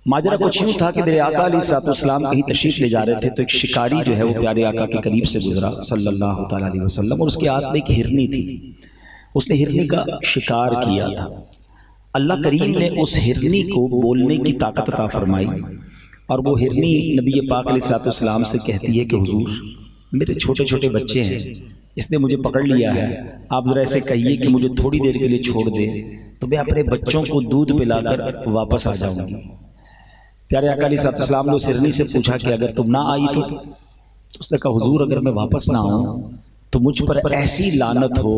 ماجرا کچھ یوں تھا کہ میرے آقا علیہ الصلوۃ والسلام کہیں تشریف لے جا رہے تھے تو ایک شکاری جو ہے وہ پیارے آقا کے قریب سے گزرا صلی اللہ تعالیٰ علیہ وسلم، اور اس کے ہاتھ میں ایک ہرنی تھی. اس نے ہرنی کا شکار کیا تھا. اللہ کریم نے اس ہرنی کو بولنے کی طاقت عطا فرمائی، اور وہ ہرنی نبی پاک علیہ الصلوۃ والسلام سے کہتی ہے کہ حضور میرے چھوٹے چھوٹے بچے ہیں، اس نے مجھے پکڑ لیا ہے، آپ ذرا ایسے کہیے کہ مجھے تھوڑی دیر کے لیے چھوڑ دے تو میں اپنے بچوں کو دودھ پلا کر واپس آ جاؤں گی. پیارے آقا علیہ الصلوۃ والسلام نے اس ہرنی سے پوچھا کہ اگر تم نہ آئی تو؟ اس نے کہا حضور اگر میں واپس نہ آؤں تو مجھ پر ایسی لعنت ہو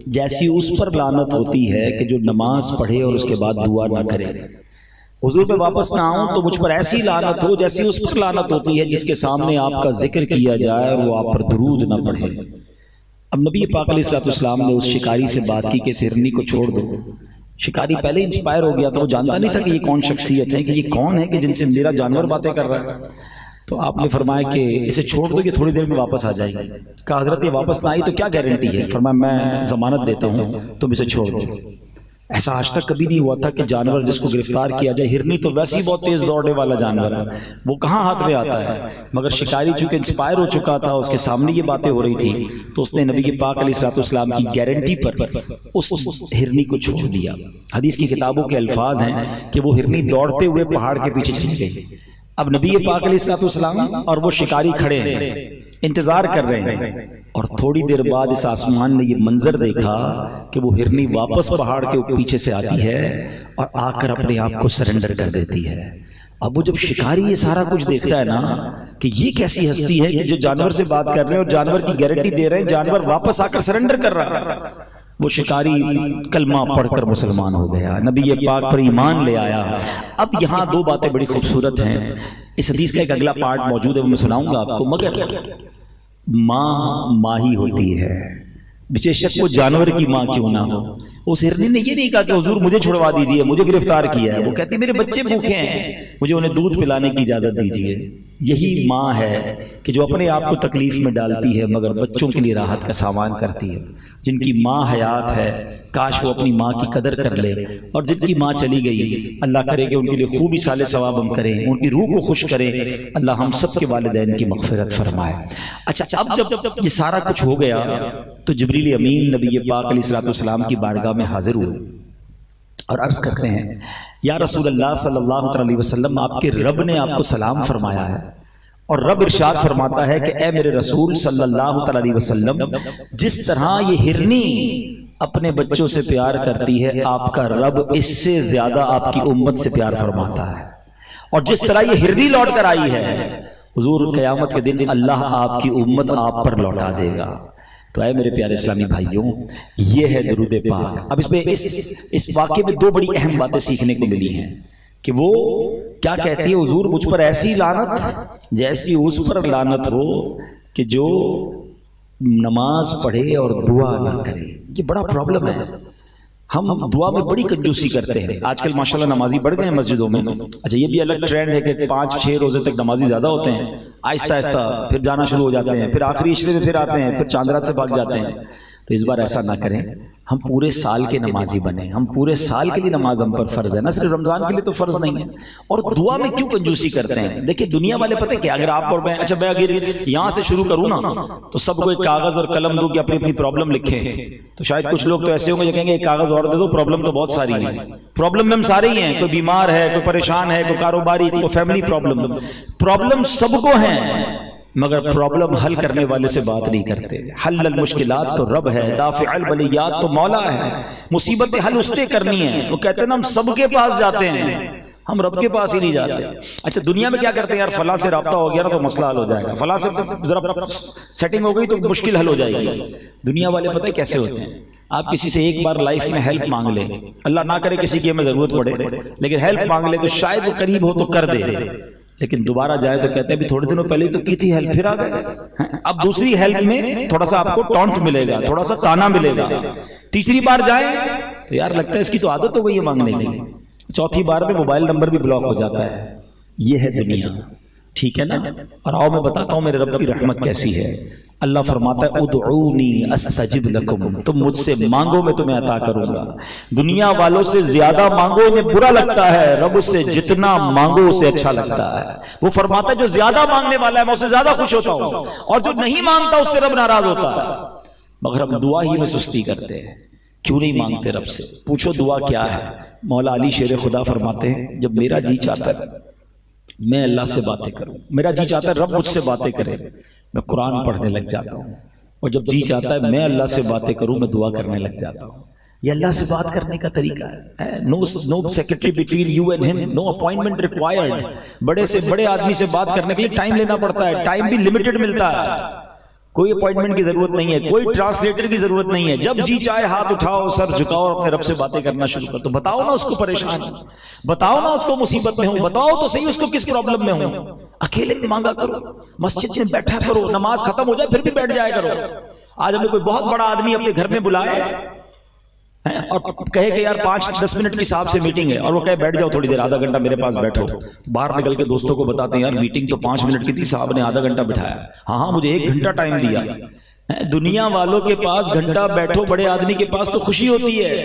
جیسی اس پر لعنت ہوتی ہے کہ جو نماز پڑھے اور اس کے بعد دعا نہ کرے. حضور میں واپس نہ آؤں تو مجھ پر ایسی لعنت ہو جیسی اس پر لعنت ہوتی ہے جس کے سامنے آپ کا ذکر کیا جائے اور وہ آپ پر درود نہ پڑھے. اب نبی پاک علیہ الصلوۃ والسلام نے اس شکاری سے بات کی کہ اس ہرنی کو چھوڑ دو. شکاری پہلے انسپائر ہو گیا تھا، وہ جانتا نہیں تھا کہ یہ کون شخصیت ہے، کہ یہ کون ہے کہ جن سے میرا جانور باتیں کر رہا ہے. تو آپ نے فرمایا کہ اسے چھوڑ دو، یہ تھوڑی دیر میں واپس آ جائے گی. کہا حضرت یہ واپس نہ آئی تو کیا گارنٹی ہے؟ فرمایا میں ضمانت دیتا ہوں تم اسے چھوڑ دو. ایسا آج تک کبھی نہیں ہوا تھا کہ جانور جس کو گرفتار کیا جائے، ہرنی تو ویسے ہی بہت تیز دوڑنے والا جانور ہے، وہ کہاں ہاتھ میں آتا ہے، مگر شکاری چونکہ انسپائر ہو چکا تھا، اس کے سامنے یہ باتیں ہو رہی تھی تو اس نے نبی پاک علیہ الصلوۃ والسلام کی گارنٹی پر اس ہرنی کو چھوڑ دیا. حدیث کی کتابوں کے الفاظ ہیں کہ وہ ہرنی دوڑتے ہوئے پہاڑ کے پیچھے چلی گئی. اب نبی پاک علیہ الصلوۃ والسلام اور وہ شکاری کھڑے ہیں، انتظار کر رہے ہیں، اور تھوڑی دیر بعد اس آسمان نے یہ منظر دیکھا کہ وہ ہرنی واپس پہاڑ کے پیچھے سے آتی ہے اور آ کر اپنے آپ کو سرنڈر کر دیتی ہے. اب وہ جب شکاری یہ سارا کچھ دیکھتا ہے نا کہ یہ کیسی ہستی ہے کہ جو جانور سے بات کر رہے ہیں اور جانور کی گارنٹی دے رہے ہیں، جانور واپس آ کر سرنڈر کر رہا ہے، وہ شکاری کلمہ پڑھ کر مسلمان ہو گیا، نبی پاک پر ایمان لے آیا. اب یہاں دو باتیں بڑی خوبصورت ہیں. اس حدیث کا ایک اگلا پارٹ موجود ہے، وہ میں سناؤں گا آپ کو. مگر ماں ماں ہی ہوتی ہے، بے شک وہ جانور کی ماں کیوں نہ ہو. اس ہرنی نے یہ نہیں کہا کہ حضور مجھے چھڑوا دیجئے، مجھے گرفتار کیا ہے. وہ کہتی میرے بچے بھوکے ہیں، مجھے انہیں دودھ پلانے کی اجازت دیجئے. یہی ماں ہے کہ جو اپنے آپ کو تکلیف میں ڈالتی ہے مگر بچوں کے لیے راحت کا سامان کرتی ہے. جن کی ماں حیات ہے کاش وہ اپنی ماں کی قدر کر لے، اور جن کی ماں چلی گئی اللہ کرے کہ ان کے لیے خوب ہی صالح ثواب ہم کریں، ان کی روح کو خوش کریں. اللہ ہم سب کے والدین کی مغفرت فرمائے. اچھا اب جب یہ سارا کچھ ہو گیا تو جبریل امین نبی پاک علیہ الصلوۃ والسلام کی بارگاہ میں حاضر ہوئے اور عرض کرتے ہیں یا رسول اللہ صلی اللہ علیہ وسلم آپ کے رب نے آپ کو سلام فرمایا ہے. اور رب ارشاد فرماتا ہے کہ اے میرے رسول صلی اللہ علیہ وسلم، جس طرح یہ ہرنی اپنے بچوں سے پیار کرتی ہے آپ کا رب اس سے زیادہ آپ کی امت سے پیار فرماتا ہے. اور جس طرح یہ ہرنی لوٹ کر آئی ہے حضور قیامت کے دن اللہ آپ کی امت آپ پر لوٹا دے گا. تو اے میرے پیارے اسلامی بھائیوں، یہ ہے درود پاک. اب اس میں اس واقعے میں دو بڑی اہم باتیں سیکھنے کو ملی ہیں کہ وہ کیا کہتی ہے حضور مجھ پر ایسی لعنت جیسی اس پر لعنت ہو کہ جو نماز پڑھے اور دعا نہ کرے. یہ بڑا پرابلم ہے. ہم دعا میں بڑی کنجوسی کرتے ہیں. آج کل ماشاءاللہ نمازی بڑھ گئے ہیں مسجدوں میں. اچھا یہ بھی الگ ٹرینڈ ہے کہ 5-6 روزے تک نمازی زیادہ ہوتے ہیں، آہستہ آہستہ پھر جانا شروع ہو جاتے ہیں، پھر آخری عشرے میں پھر آتے ہیں، پھر چاند رات سے بھاگ جاتے ہیں. تو اس بار ایسا نہ کریں، ہم پورے سال کے نمازی بنیں. ہم پورے سال کے لیے نماز ہم پر فرض ہے، نہ صرف رمضان کے لیے تو فرض نہیں ہے. اور دعا میں کیوں کنجوسی کرتے ہیں؟ دیکھیں دنیا والے پتہ ہے کہ اگر آپ اور میں اچھا میں اگر یہاں سے شروع کروں نا تو سب کو ایک کاغذ اور قلم دوں کہ اپنی اپنی پرابلم لکھیں، تو شاید کچھ لوگ تو ایسے ہوں گے جو کہیں گے ایک کاغذ اور دے دو، پرابلم تو بہت ساری ہیں. پرابلم میں ہم سارے ہی ہیں، کوئی بیمار ہے، کوئی پریشان ہے، کوئی کاروباری، کوئی فیملی پرابلم سب کو ہیں، مگر پرابلم حل کرنے والے سے بات نہیں کرتے. حل المشکلات تو رب ہے، دافع البلیات تو مولا ہے. مصیبتیں حل اس نے کرنی ہیں. وہ کہتے ہیں نا ہم سب کے پاس جاتے ہیں، ہم رب کے پاس ہی نہیں جاتے. اچھا دنیا میں کیا کرتے ہیں یار فلاں سے رابطہ ہو گیا نا تو مسئلہ حل ہو جائے گا، فلاں سے ذرا سیٹنگ ہو گئی تو مشکل حل ہو جائے گی. دنیا والے پتہ ہے کیسے ہوتے ہیں؟ آپ کسی سے ایک بار لائف میں ہیلپ مانگ لیں، اللہ نہ کرے کسی کی ہمیں ضرورت پڑے، لیکن ہیلپ مانگ لیں تو شاید وہ قریب ہو تو کر دے، لیکن دوبارہ جائے تو کہتے ہیں بھی تھوڑے دنوں پہلے تو کی تھی ہیلپ پھر آ گئے. اب دوسری ہیلپ میں تھوڑا سا آپ کو ٹونٹ ملے گا، تھوڑا سا تانا ملے گا. تیسری بار جائیں تو یار لگتا ہے اس کی تو عادت ہو گئی ہے مانگنے کی. چوتھی بار میں موبائل نمبر بھی بلاک ہو جاتا ہے. یہ ہے دنیا. ٹھیک ہے نا؟ اور آؤ میں بتاتا ہوں میرے رب کی رحمت کیسی ہے. اللہ فرماتا ہے ادعونی استجب لکم، تم مجھ سے مانگو میں تمہیں عطا کروں گا. دنیا والوں سے زیادہ مانگو انہیں برا لگتا ہے، رب سے جتنا مانگو اسے اچھا لگتا ہے. وہ فرماتا ہے جو زیادہ مانگنے والا ہے میں اس سے زیادہ خوش ہوتا ہوں، اور جو نہیں مانگتا اس سے رب ناراض ہوتا ہے. مگر ہم دعا ہی میں سستی کرتے ہیں. کیوں نہیں مانگتے رب سے؟ پوچھو دعا کیا ہے. مولا علی شیر خدا فرماتے ہیں جب میرا جی چاہتا ہے میں اللہ سے باتیں کروں، میرا جی چاہتا ہے رب مجھ سے باتیں کرے، میں قرآن پڑھنے لگ جاتا ہوں. اور جب جی چاہتا ہے میں اللہ سے باتیں کروں میں دعا کرنے لگ جاتا ہوں. یہ اللہ سے بات کرنے کا طریقہ ہے. نو سیکرٹری بٹوین یو اینڈ ہم، نو اپوائنٹمنٹ ریکوائرڈ. بڑے سے بڑے آدمی سے بات کرنے کے لیے ٹائم لینا پڑتا ہے، ٹائم بھی لمیٹڈ ملتا ہے. کوئی اپوائنٹمنٹ کی ضرورت نہیں ہے، کوئی ٹرانسلیٹر کی ضرورت نہیں ہے. جب جی چاہے ہاتھ اٹھاؤ، سر جھکاؤ اور اپنے رب سے باتیں کرنا شروع کر. تو بتاؤ نا اس کو پریشان، بتاؤ نا اس کو مصیبت میں ہوں، بتاؤ تو صحیح اس کو کس پرابلم میں ہوں. اکیلے میں مانگا کرو، مسجد میں بیٹھا کرو، نماز ختم ہو جائے پھر بھی بیٹھ جایا کرو. آج ہم نے کوئی بہت بڑا آدمی اپنے گھر میں بلائے اور کہے کہ یار 5-10 منٹ کی صاحب سے میٹنگ ہے، اور وہ کہے بیٹھ جاؤ تھوڑی دیر، آدھا گھنٹہ میرے پاس بیٹھو. باہر نکل کے دوستوں کو بتاتے ہیں یار میٹنگ تو 5 منٹ کی تھی، صاحب نے آدھا گھنٹہ بٹھایا. ہاں مجھے 1 گھنٹہ ٹائم دیا. دنیا والوں کے پاس گھنٹہ بیٹھو، بڑے آدمی کے پاس تو خوشی ہوتی ہے،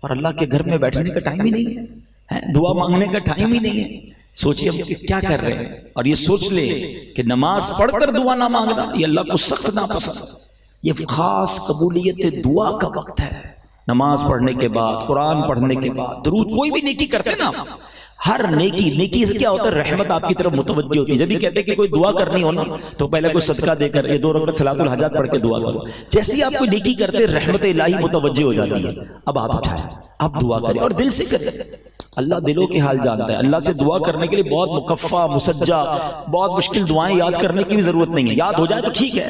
اور اللہ کے گھر میں بیٹھنے کا ٹائم ہی نہیں ہے، دعا مانگنے کا ٹائم ہی نہیں ہے. سوچئے ہم کیا کر رہے ہیں. اور یہ سوچ لے کہ نماز پڑھ کر دعا نہ مانگنا یہ اللہ کو سخت ناپسند. یہ خاص قبولیت دعا کا وقت ہے. نماز پڑھنے کے بعد، قرآن پڑھنے کے بعد درود، کوئی بھی نیکی کرتے نا، ہر نیکی سے کیا ہوتا ہے رحمت آپ کی طرف متوجہ ہوتی ہے. جب بھی کہتے ہیں کہ کوئی دعا کرنی ہو نا تو پہلے کوئی صدقہ دے کر یہ 2 رکعت صلاۃ الحاجات پڑھ کے دعا کرو. جیسے ہی آپ کوئی نیکی کرتے رحمت الہی متوجہ ہو جاتی ہے. اب ہاتھ اٹھائیں، اب دعا کریں اور دل سے کریں. اللہ دلوں کے حال جانتا ہے. اللہ سے دعا کرنے کے لیے بہت مکفہ مسجع بہت مشکل دعائیں یاد کرنے کی بھی ضرورت نہیں ہے. یاد ہو جائے تو ٹھیک ہے،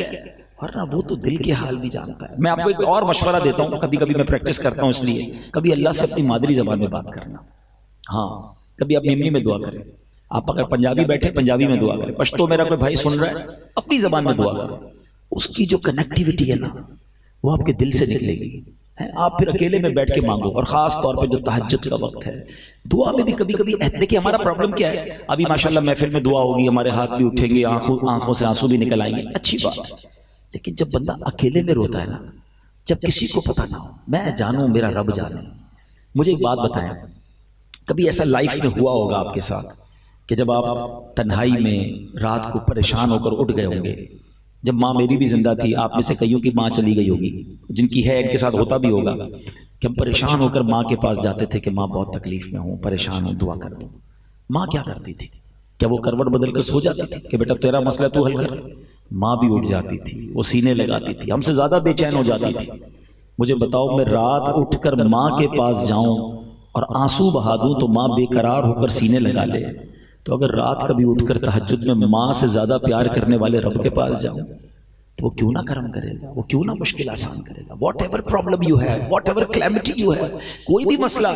ورنہ وہ تو دل کے حال بھی جانتا ہے. میں آپ کو ایک اور مشورہ دیتا ہوں، کبھی کبھی میں پریکٹس کرتا ہوں اس لیے. کبھی اللہ سے اپنی مادری زبان میں بات کرنا. ہاں کبھی آپ نمنی میں دعا کریں. آپ اگر پنجابی بیٹھے پنجابی میں دعا کریں. پشتو میرا کوئی بھائی سن رہا ہے اپنی زبان میں دعا کرو. اس کی جو کنیکٹیوٹی ہے نا وہ آپ کے دل سے نکلے گی. آپ پھر اکیلے میں بیٹھ کے مانگو. اور خاص طور پہ جو تہجد کا وقت ہے دعا میں بھی کبھی کبھی دیکھیں ہمارا پرابلم کیا ہے. ابھی ماشاءاللہ محفل میں دعا ہوگی، ہمارے ہاتھ بھی اٹھیں گے، آنکھوں سے آنسو بھی نکل آئیں گے، اچھی بات ہے. لیکن جب بندہ اکیلے میں روتا ہے نا، جب کسی کو پتہ نہ ہو، میں جانوں میرا رب جانے. مجھے ایک بات بتائیں، کبھی ایسا لائف میں ہوا ہوگا آپ کے ساتھ کہ جب آپ تنہائی میں رات کو پریشان ہو کر اٹھ گئے ہوں گے. جب ماں میری بھی زندہ تھی، آپ میں سے کئیوں کی ماں چلی گئی ہوگی، جن کی ہے ان کے ساتھ ہوتا بھی ہوگا کہ ہم پریشان ہو کر ماں کے پاس جاتے تھے کہ ماں بہت تکلیف میں ہوں، پریشان ہوں، دعا کر دو. ماں کیا کرتی تھی؟ کیا وہ کروٹ بدل کر سو جاتی تھی کہ بیٹا تیرا مسئلہ تو حل کر؟ ماں بھی اٹھ جاتی تھی، وہ سینے لگاتی تھی، ہم سے زیادہ بے چین ہو جاتی تھی. مجھے بتاؤ میں رات اٹھ کر ماں کے پاس جاؤں اور آنسو بہا دوں تو ماں بے قرار ہو کر سینے لگا لے. تو اگر رات کبھی اٹھ کر تہجد میں ماں سے زیادہ پیار کرنے والے رب کے پاس جاؤں تو وہ کیوں نہ کرم کرے گا، وہ کیوں نہ مشکل آسان کرے گا. واٹ ایور پرابلم یو ہے، واٹ ایور کلیمٹی یو ہے، کوئی بھی مسئلہ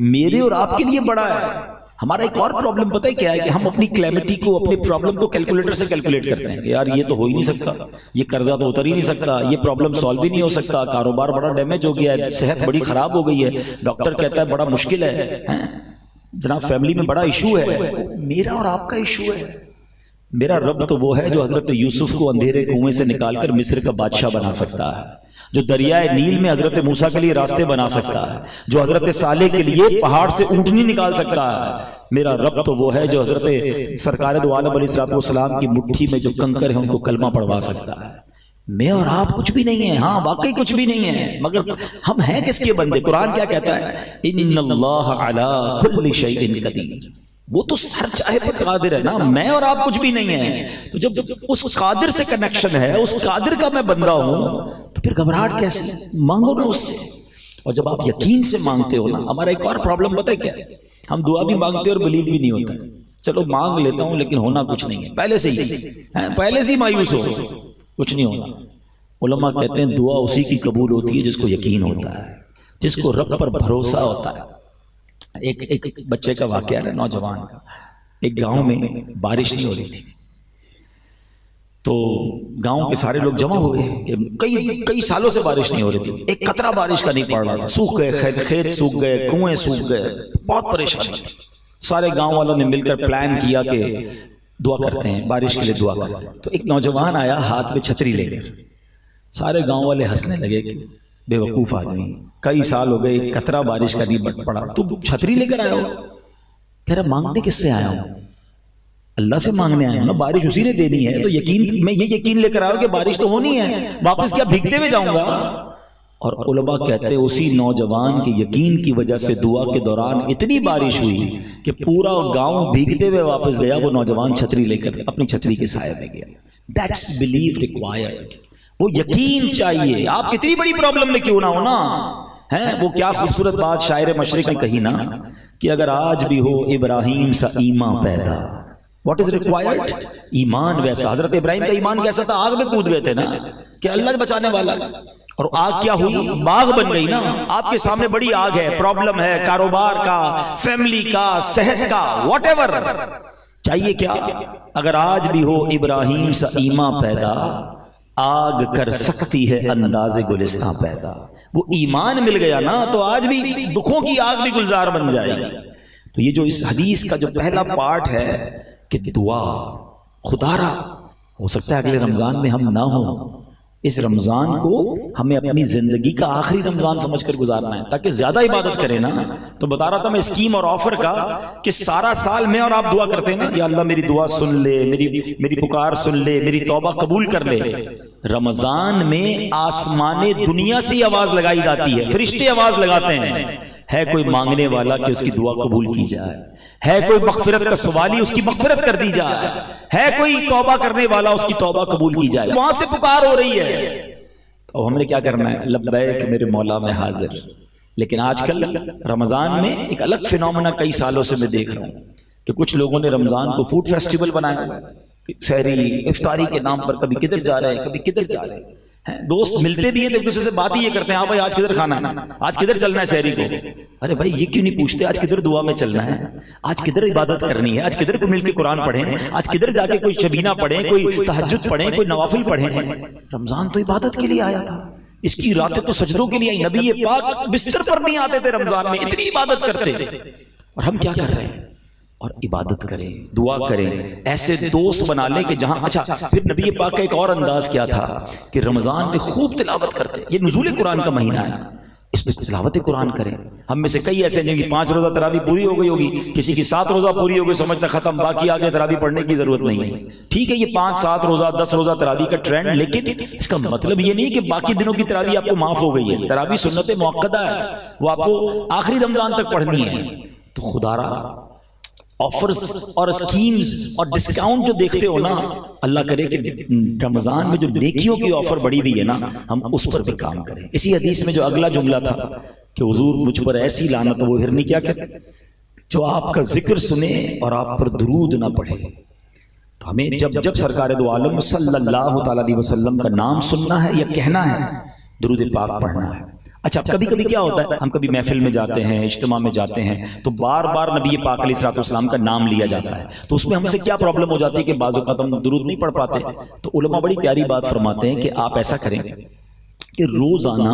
میرے اور آپ کے لیے بڑا ہے. ہمارا ایک اور پرابلم پتہ ہے کیا ہے کہ ہم اپنی کلیمٹی کو، اپنے پرابلم کو کیلکولیٹر سے کیلکولیٹ کرتے ہیں کہ یار یہ تو ہو ہی نہیں سکتا، یہ قرضہ تو اتر ہی نہیں سکتا، یہ پرابلم سالو ہی نہیں ہو سکتا، کاروبار بڑا ڈیمیج ہو گیا ہے، صحت بڑی خراب ہو گئی ہے، ڈاکٹر کہتا ہے بڑا مشکل ہے، جناب فیملی میں بڑا ایشو ہے. میرا اور آپ کا ایشو ہے. میرا رب تو وہ ہے جو حضرت یوسف کو اندھیرے کنویں سے نکال کر مصر کا بادشاہ بنا سکتا ہے، جو دریائے نیل میں حضرت موسیٰ کے لیے راستے بنا سکتا ہے، جو حضرت صالح کے لیے پہاڑ سے اونٹنی نکال سکتا ہے. میرا رب تو وہ ہے جو حضرت سرکار دو عالم علیہ السلام کی مٹھی میں جو کنکر ہیں ان کو کلمہ پڑھوا سکتا ہے. میں اور آپ کچھ بھی نہیں ہیں. ہاں واقعی کچھ بھی نہیں ہیں، مگر ہم ہیں کس کے بندے؟ قرآن کیا کہتا ہے؟ ان اللہ علی کل شیء قدیر. وہ تو سر چاہے پر قادر ہے نا. میں اور آپ کچھ بھی نہیں ہیں. تو جب اس قادر سے کنیکشن ہے، اس قادر کا میں بندہ ہوں، تو پھر گھبراہٹ کیسے؟ مانگو نا اس سے. اور جب آپ یقین سے مانگتے ہو نا، ہمارا ایک اور پرابلم پتہ ہے کیا ہے؟ ہم دعا بھی مانگتے اور بلیو بھی نہیں ہوتا. چلو مانگ لیتا ہوں لیکن ہونا کچھ نہیں ہے، پہلے سے ہی مایوس ہو، کچھ نہیں ہونا. علماء کہتے ہیں دعا اسی کی قبول ہوتی ہے جس کو یقین ہوتا ہے، جس کو رب پر بھروسہ ہوتا ہے. ایک بچے کا واقعہ ہے، نوجوان کا. ایک گاؤں میں بارش نہیں ہو رہی تھی، تو گاؤں کے سارے لوگ جمع ہوئے کہ کئی سالوں سے بارش نہیں ہو رہی تھی. ایک قطرہ بارش کا نہیں پڑ رہا تھا. سوکھ گئے کھیت، سوکھ گئے کنویں، سوکھ گئے، بہت پریشانی تھی. سارے گاؤں والوں نے مل کر پلان کیا کہ دعا کرتے ہیں، بارش کے لیے دعا کرتے ہیں. تو ایک نوجوان آیا ہاتھ میں چھتری لے کر. سارے گاؤں والے ہنسنے لگے کہ بے وقوف آدمی، کئی سال ہو گئے قطرہ بارش کا نہیں پڑا، تو چھتری لے کر آیا ہو. کہہ رہا مانگنے کس سے آیا ہوں؟ اللہ سے مانگنے آیا ہوں نا، بارش اسی نے دینی ہے. تو یقین، میں یہ یقین لے کر آیا ہوں کہ بارش تو ہونی ہے، واپس کیا بھیگتے ہوئے جاؤں گا. اور علماء کہتے ہیں اسی نوجوان کے یقین کی وجہ سے دعا کے دوران اتنی بارش ہوئی کہ پورا گاؤں بھیگتے ہوئے واپس گیا، وہ نوجوان چھتری لے کر اپنی چھتری کے سائے میں گیا. That's belief required. وہ یقین چاہیے، آپ کتنی بڑی پرابلم میں کیوں نہ ہو نا. وہ کیا خوبصورت بات شاعر مشرق نے کہی نا کہ اگر آج بھی ہو ابراہیم سا ایمان پیدا. What is required؟ ایمان ویسا. حضرت ابراہیم کا ایمان کیسا تھا؟ آگ میں کود گئے تھے نا کہ اللہ بچانے والا. اور آگ کیا ہوئی؟ باغ بن گئی نا. آپ کے سامنے بڑی آگ ہے، پرابلم ہے، کاروبار کا، فیملی کا، صحت کا، واٹ ایور. چاہیے کیا؟ اگر آج بھی ہو ابراہیم سا ایمان پیدا، آگ کر سکتی ہے انداز گلستان پیدا. وہ ایمان مل گیا نا تو آج بھی دکھوں کی آگ بھی گلزار بن جائے گی. تو یہ جو اس حدیث کا جو پہلا پارٹ ہے کہ دعا، خدا را ہو سکتا ہے اگلے رمضان میں ہم نہ ہوں، اس رمضان کو ہمیں اپنی زندگی کا آخری رمضان سمجھ کر گزارنا ہے تاکہ زیادہ عبادت کریں نا. تو بتا رہا تھا میں اسکیم اور آفر کا کہ سارا سال میں اور آپ دعا کرتے ہیں نا، یا اللہ میری دعا سن لے، میری پکار سن لے، میری توبہ قبول کر لے. رمضان میں آسمان دنیا سے آواز لگائی جاتی ہے، فرشتے آواز لگاتے ہیں، ہے کوئی مانگنے والا کہ اس کی دعا قبول کی جائے، ہے کوئی مغفرت کا سوالی اس کی مغفرت کر دی جائے، ہے کوئی توبہ کرنے والا اس کی توبہ قبول کی جائے. وہاں سے پکار ہو رہی ہے. تو ہم نے کیا کرنا ہے؟ لبیک میرے مولا میں حاضر. لیکن آج کل رمضان میں ایک الگ فینومنا کئی سالوں سے میں دیکھ رہا ہوں کہ کچھ لوگوں نے رمضان کو فوڈ فیسٹیول بنایا، سحری افطاری کے نام پر کبھی کدھر جا رہے ہیں، کبھی کدھر جا رہے ہیں. دوست ملتے بھی ہیں تو ایک دوسرے سے بات ہی یہ کرتے ہیں، ہاں بھائی آج کدھر کھانا ہے، آج کدھر چلنا ہے سحری کو. ارے بھائی یہ کیوں نہیں پوچھتے آج کدھر دعا میں چلنا ہے، آج کدھر عبادت کرنی ہے، آج کدھر کو مل کے قرآن پڑھیں، آج کدھر جا کے کوئی شبینہ پڑھیں، کوئی تہجد پڑھیں، کوئی نوافل پڑھیں. رمضان تو عبادت کے لیے آیا تھا، اس کی راتیں تو سجدوں کے لیے آئی. نبی پاک بستر پر نہیں آتے تھے رمضان میں، اتنی عبادت کرتے. اور ہم کیا کر رہے ہیں؟ اور عبادت کریں، دعا کریں، ایسے دوست بنا لیں کہ جہاں. اچھا پھر نبی پاک کا ایک اور انداز کیا تھا کہ رمضان میں خوب تلاوت کرتے. یہ نزول قرآن کا مہینہ ہے، اس میں تلاوت قرآن کریں. ہم میں سے کئی ایسے ہیں جن کی 5 روزہ تراویح پوری ہو گئی ہوگی، کسی کی 7 روزہ پوری ہو گئی، سمجھتا ختم، باقی آگے تراویح پڑھنے کی ضرورت نہیں ہے. ٹھیک ہے یہ 5 7 روزہ 10 روزہ تراویح کا ٹرینڈ، لیکن اس کا مطلب یہ نہیں کہ باقی دنوں کی تراویح آپ کو معاف ہو گئی ہے. تراویح سنت موقدہ ہے، وہ آپ کو آخری رمضان تک پڑھنی ہے. تو خدا را آفرز اور اسکیمز اور ڈسکاؤنٹ جو دیکھتے ہو نا، اللہ کرے کہ رمضان میں جو نیکیوں کی آفر بڑی ہوئی ہے نا، ہم اس پر بھی کام کریں. اسی حدیث میں جو اگلا جملہ تھا کہ حضور مجھ پر ایسی لعنت، وہ ہرنی کیا کہتے جو آپ کا ذکر سنے اور آپ پر درود نہ پڑھے. تو ہمیں جب سرکار دو عالم صلی اللہ تعالی علیہ وسلم کا نام سننا ہے یا کہنا ہے، درود پاک پڑھنا ہے. اچھا کبھی کبھی کیا ہوتا ہے، ہم کبھی محفل میں جاتے ہیں، اجتماع میں جاتے ہیں تو بار بار نبی پاک علیہ الصلوۃ والسلام کا نام لیا جاتا ہے. تو اس میں ہم سے کیا پرابلم ہو جاتی ہے کہ بعض اوقات ہم درود نہیں پڑھ پاتے. تو علماء بڑی پیاری بات فرماتے ہیں کہ آپ ایسا کریں کہ روزانہ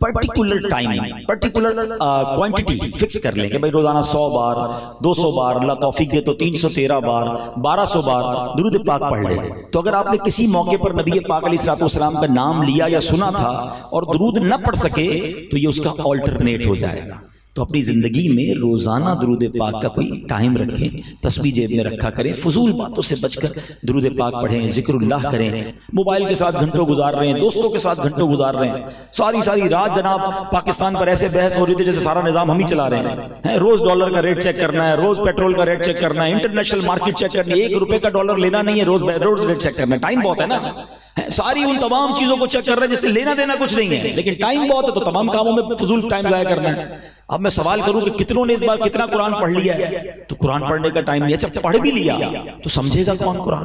particular time, particular quantity fix کر لیں کہ بھائی روزانہ 100 بار 200 بار، اللہ توفیق دے تو 313 بار 1200 بار درود پاک پڑھ لیں. تو اگر آپ نے کسی موقع پر نبی پاک علیہ الصلوۃ والسلام کا نام لیا یا سنا تھا اور درود نہ پڑھ سکے تو یہ اس کا آلٹرنیٹ ہو جائے گا. تو اپنی زندگی میں روزانہ درود پاک کا کوئی ٹائم رکھیں، تسبیح جیب میں رکھا کریں، فضول باتوں سے بچ کر درود پاک پڑھیں، ذکر اللہ کریں. موبائل کے ساتھ گھنٹوں گزار رہے ہیں، دوستوں کے ساتھ گھنٹوں گزار رہے ہیں، ساری رات جناب پاکستان پر ایسے بحث ہو رہی تھی جیسے سارا نظام ہم ہی چلا رہے ہیں. روز ڈالر کا ریٹ چیک کرنا ہے، روز پیٹرول کا ریٹ چیک کرنا ہے، انٹرنیشنل مارکیٹ چیک کرنی ہے، 1 روپے کا ڈالر لینا نہیں ہے، روز ریٹ چیک کرنا ہے. ٹائم بہت ہے نا، ساری ان تمام چیزوں کو چیک کر رہے ہیں جس سے لینا دینا کچھ نہیں ہے، لیکن ٹائم بہت ہے تو تمام کاموں میں فضول ٹائم ضائع کرنا ہے. اب میں سوال کروں کہ کتنوں نے اس بار کتنا قرآن پڑھ لیا ہے؟ تو قرآن پڑھنے کا ٹائم نہیں ہے. اچھا پڑھ بھی لیا تو سمجھے گا کون قرآن؟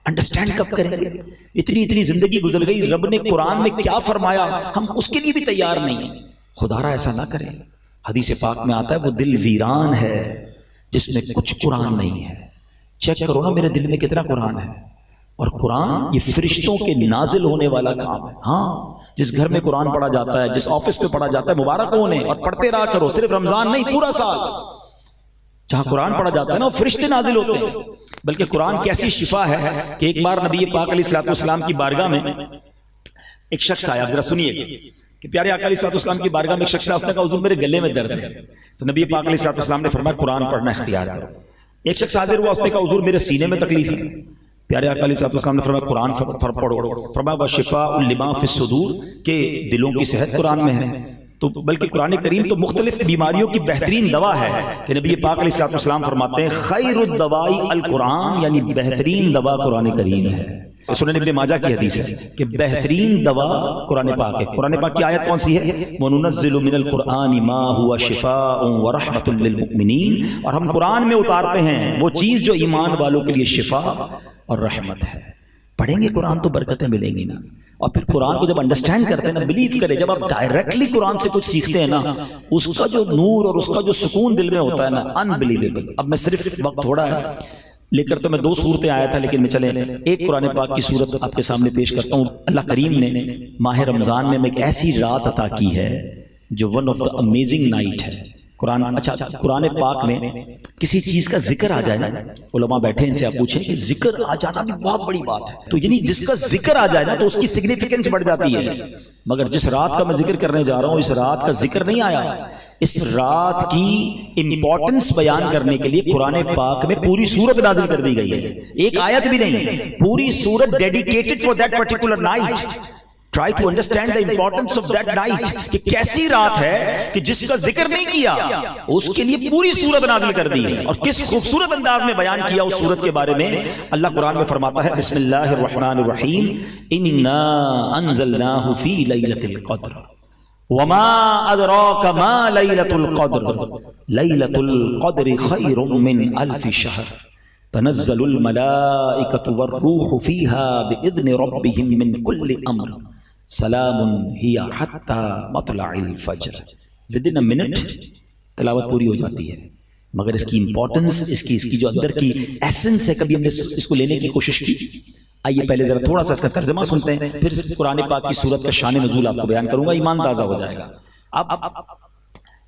انڈرسٹینڈ کب کریں گے؟ اتنی زندگی گزر گئی، رب نے قرآن میں کیا فرمایا ہم اس کے لیے بھی تیار نہیں ہیں. خدا را ایسا نہ کریں. حدیث پاک میں آتا ہے وہ دل ویران ہے جس میں کچھ قرآن نہیں ہے. چیک کرو نا میرے دل میں کتنا قرآن ہے. اور قرآن یہ فرشتوں کے نازل ہونے والا کام ہے. ہاں جس گھر میں قرآن پڑھا جاتا ہے، جس آفس پہ پڑھا جاتا ہے، مبارک ہونے اور پڑھتے رہا کرو، صرف رمضان نہیں پورا سال. جہاں قرآن پڑھا جاتا ہے نا فرشتے نازل ہوتے ہیں. بلکہ قرآن کیسی شفا ہے کہ ایک بار نبی پاک علیہ السلام کی بارگاہ میں ایک شخص آیا. ذرا سنیے کہ پیارے آقا علیہ السلام کی بارگاہ میں ایک شخص آیا. اس نے کہا حضور میرے گلے میں درد ہے. تو نبی پاک علیہ السلام نے فرمایا قرآن پڑھنا اختیار کرو. ایک شخص حاضر ہوا. اس نے کہا حضور میرے سینے میں تکلیف ہے. پیارے آقا علیہ السلام نے فرمایا قرآن پڑھو. فرمایا شفاء لما فی الصدور کہ دلوں کی صحت قرآن میں ہے. تو بلکہ قرآن کریم تو مختلف بیماریوں کی بہترین دوا ہے کہ نبی پاک علیہ السلام فرماتے ہیں خیر الدواء القرآن، یعنی بہترین دوا قرآن کریم ہے. سنن ابن ماجہ کی حدیث ہے کہ بہترین دوا قرآن پاک ہے. قرآن پاک کی آیت کون سی ہے؟ وَنُنَزِّلُ مِنَ الْقُرْآنِ مَا هُوَ شِفَاءٌ وَرَحْمَةٌ لِّلْمُؤْمِنِينَ، اور ہم قرآن میں اتارتے ہیں وہ چیز جو ایمان والوں کے لیے شفا اور رحمت ہے. پڑھیں گے قرآن تو برکتیں ملیں گی نا. اور پھر قرآن کو جب انڈرسٹینڈ کرتے ہیں نا، بلیو کریں، جب آپ ڈائریکٹلی قرآن سے کچھ سیکھتے ہیں نا، اس کا جو نور اور اس کا جو سکون دل میں ہوتا ہے نا، انبلیویبل. اب میں صرف وقت تھوڑا ہے لے کر تو میں 2 صورتیں آیا تھا، لیکن میں چلیں ایک قرآن پاک کی صورت آپ کے سامنے پیش کرتا ہوں. اللہ کریم نے ماہ رمضان میں ایک ایسی رات عطا کی ہے جو one of the amazing night ہے. قرآن قرآن پاک میں کسی چیز کا ذکر آ جائے نا، علماء بیٹھے ان سے آپ پوچھیں کہ ذکر آ جانا بھی بہت بڑی بات ہے. تو یعنی جس کا ذکر آ جائے نا تو اس کی سگنیفیکنس بڑھ جاتی ہے. مگر جس رات کا میں ذکر کرنے جا رہا ہوں، اس رات کا ذکر نہیں آیا. اس رات کی امپورٹنس بیان کرنے کے لیے قرآن پاک میں پوری سورت نازل کر دی گئی ہے. ایک آیت بھی نہیں، پوری سورت dedicated for that particular night. Try to understand the importance of that night کہ کیسی رات ہے کہ جس کا ذکر نہیں کیا، اس کے لیے پوری سورت نازل کر دی ہے. اور کس خوبصورت انداز میں بیان کیا اس سورت کے بارے میں. اللہ قرآن میں فرماتا ہے بسم اللہ الرحمن الرحیم انا انزلناہ فی لیلۃ القدر وما ادراک ما لیلۃ القدر لیلۃ القدر خیر من الف شہر تنزل الملائکۃ والروح فیہا باذن ربہم من کل امر سلام ہی حتی مطلع الفجر. ودن اے منٹ تلاوت پوری ہو جاتی ہے، مگر اس کی امپورٹنس، اس کی جو اندر کی ایسنس ہے، کبھی ہم نے اس کو لینے کی کوشش کی. آئیے پہلے ذرا تھوڑا سا اس کا ترجمہ سنتے ہیں، پھر اس قرآن پاک کی سورت کا شان نزول آپ کو بیان کروں گا، ایمان تازہ ہو جائے گا. اب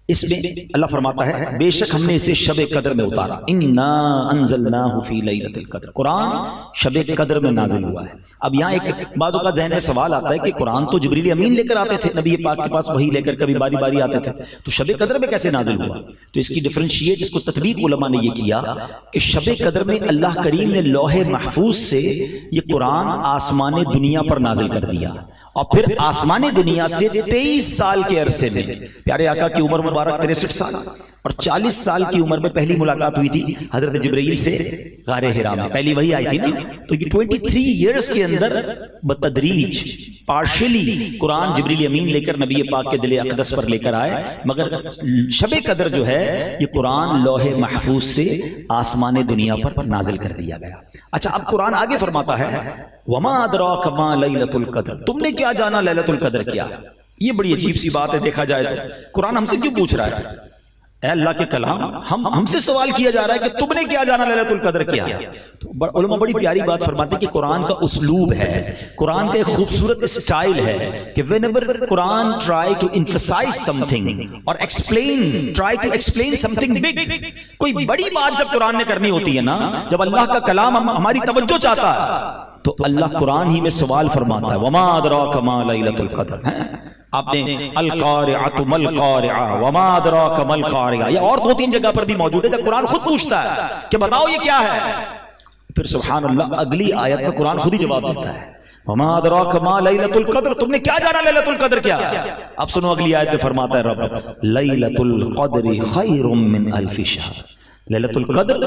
اس میں اللہ فرماتا ہے بے شک ہم نے اسے شب قدر میں اتارا. انا انزلناہ فی لیلۃ القدر. قرآن شب قدر میں نازل ہوا ہے. اب یہاں ایک بعض اوقات ذہن میں سوال آتا ہے کہ قرآن تو جبریل امین لے کر آتے تھے، نبی پاک کے پاس وہی لے کر کبھی باری باری آتے تھے، تو شب قدر میں کیسے نازل ہوا؟ تو اس کی ڈفرینشیٹ، اس کو تطبیق علماء نے یہ کیا کہ شب قدر میں اللہ کریم نے لوح محفوظ سے یہ قرآن آسمان دنیا پر نازل کر دیا، اور پھر آسمان دنیا سے 23 سال کے عرصے میں پیارے آقا کی عمر مبارک 63 سال اور 40 سال کی عمر میں پہلی ملاقات ہوئی تھی حضرت جبرائیل سے غار حرا میں. پہلی وہی آئی تھی نا. تو یہ 23 ایئرز کے اندر بتدریج پارشلی قرآن جبریل امین لے کر نبی پاک کے دل اقدس پر لے کر آئے. مگر شب قدر جو ہے یہ قرآن لوح محفوظ سے آسمان دنیا پر نازل کر دیا گیا. اچھا اب قرآن آگے فرماتا ہے وما ادراک ما لیلۃ القدر. تم نے کیا جانا لیلۃ القدر کیا؟ یہ بڑی عجیب سی بات ہے دیکھا جائے تو. قرآن ہم سے کیوں پوچھ رہا ہے؟ اے اللہ کے کلام، ہم سے سوال کیا جا رہا ہے کہ تم نے کیا جانا لیلۃ القدر کیا؟ علماء بڑی پیاری بات فرماتے ہیں کہ قرآن کا اسلوب ہے، قرآن کا ایک خوبصورت اسٹائل ہے کہ whenever Quran try to emphasize something اور try to explain something big، کوئی بڑی بات جب قرآن نے کرنی ہوتی ہے نا، جب اللہ کا کلام ہماری توجہ چاہتا ہے تو اللہ قرآن ہی میں سوال فرماتا ہے وما ادراک ما لیلۃ القدر. آپ نے القارعۃ مل قارعہ وما ادراک مل قارعہ، یہ اور 2-3 جگہ پر بھی موجود ہے جب قرآن خود پوچھتا ہے کہ بتاؤ یہ کیا ہے. پھر سبحان اللہ اگلی آیت میں قرآن خود ہی جواب دیتا ہے وما ادراک ما لیلۃ القدر. تم نے کیا جانا لیلۃ القدر کیا؟ اب سنو اگلی آیت میں فرماتا ہے رب لیلۃ القدر خیر من الف شہر. لیلۃ القدر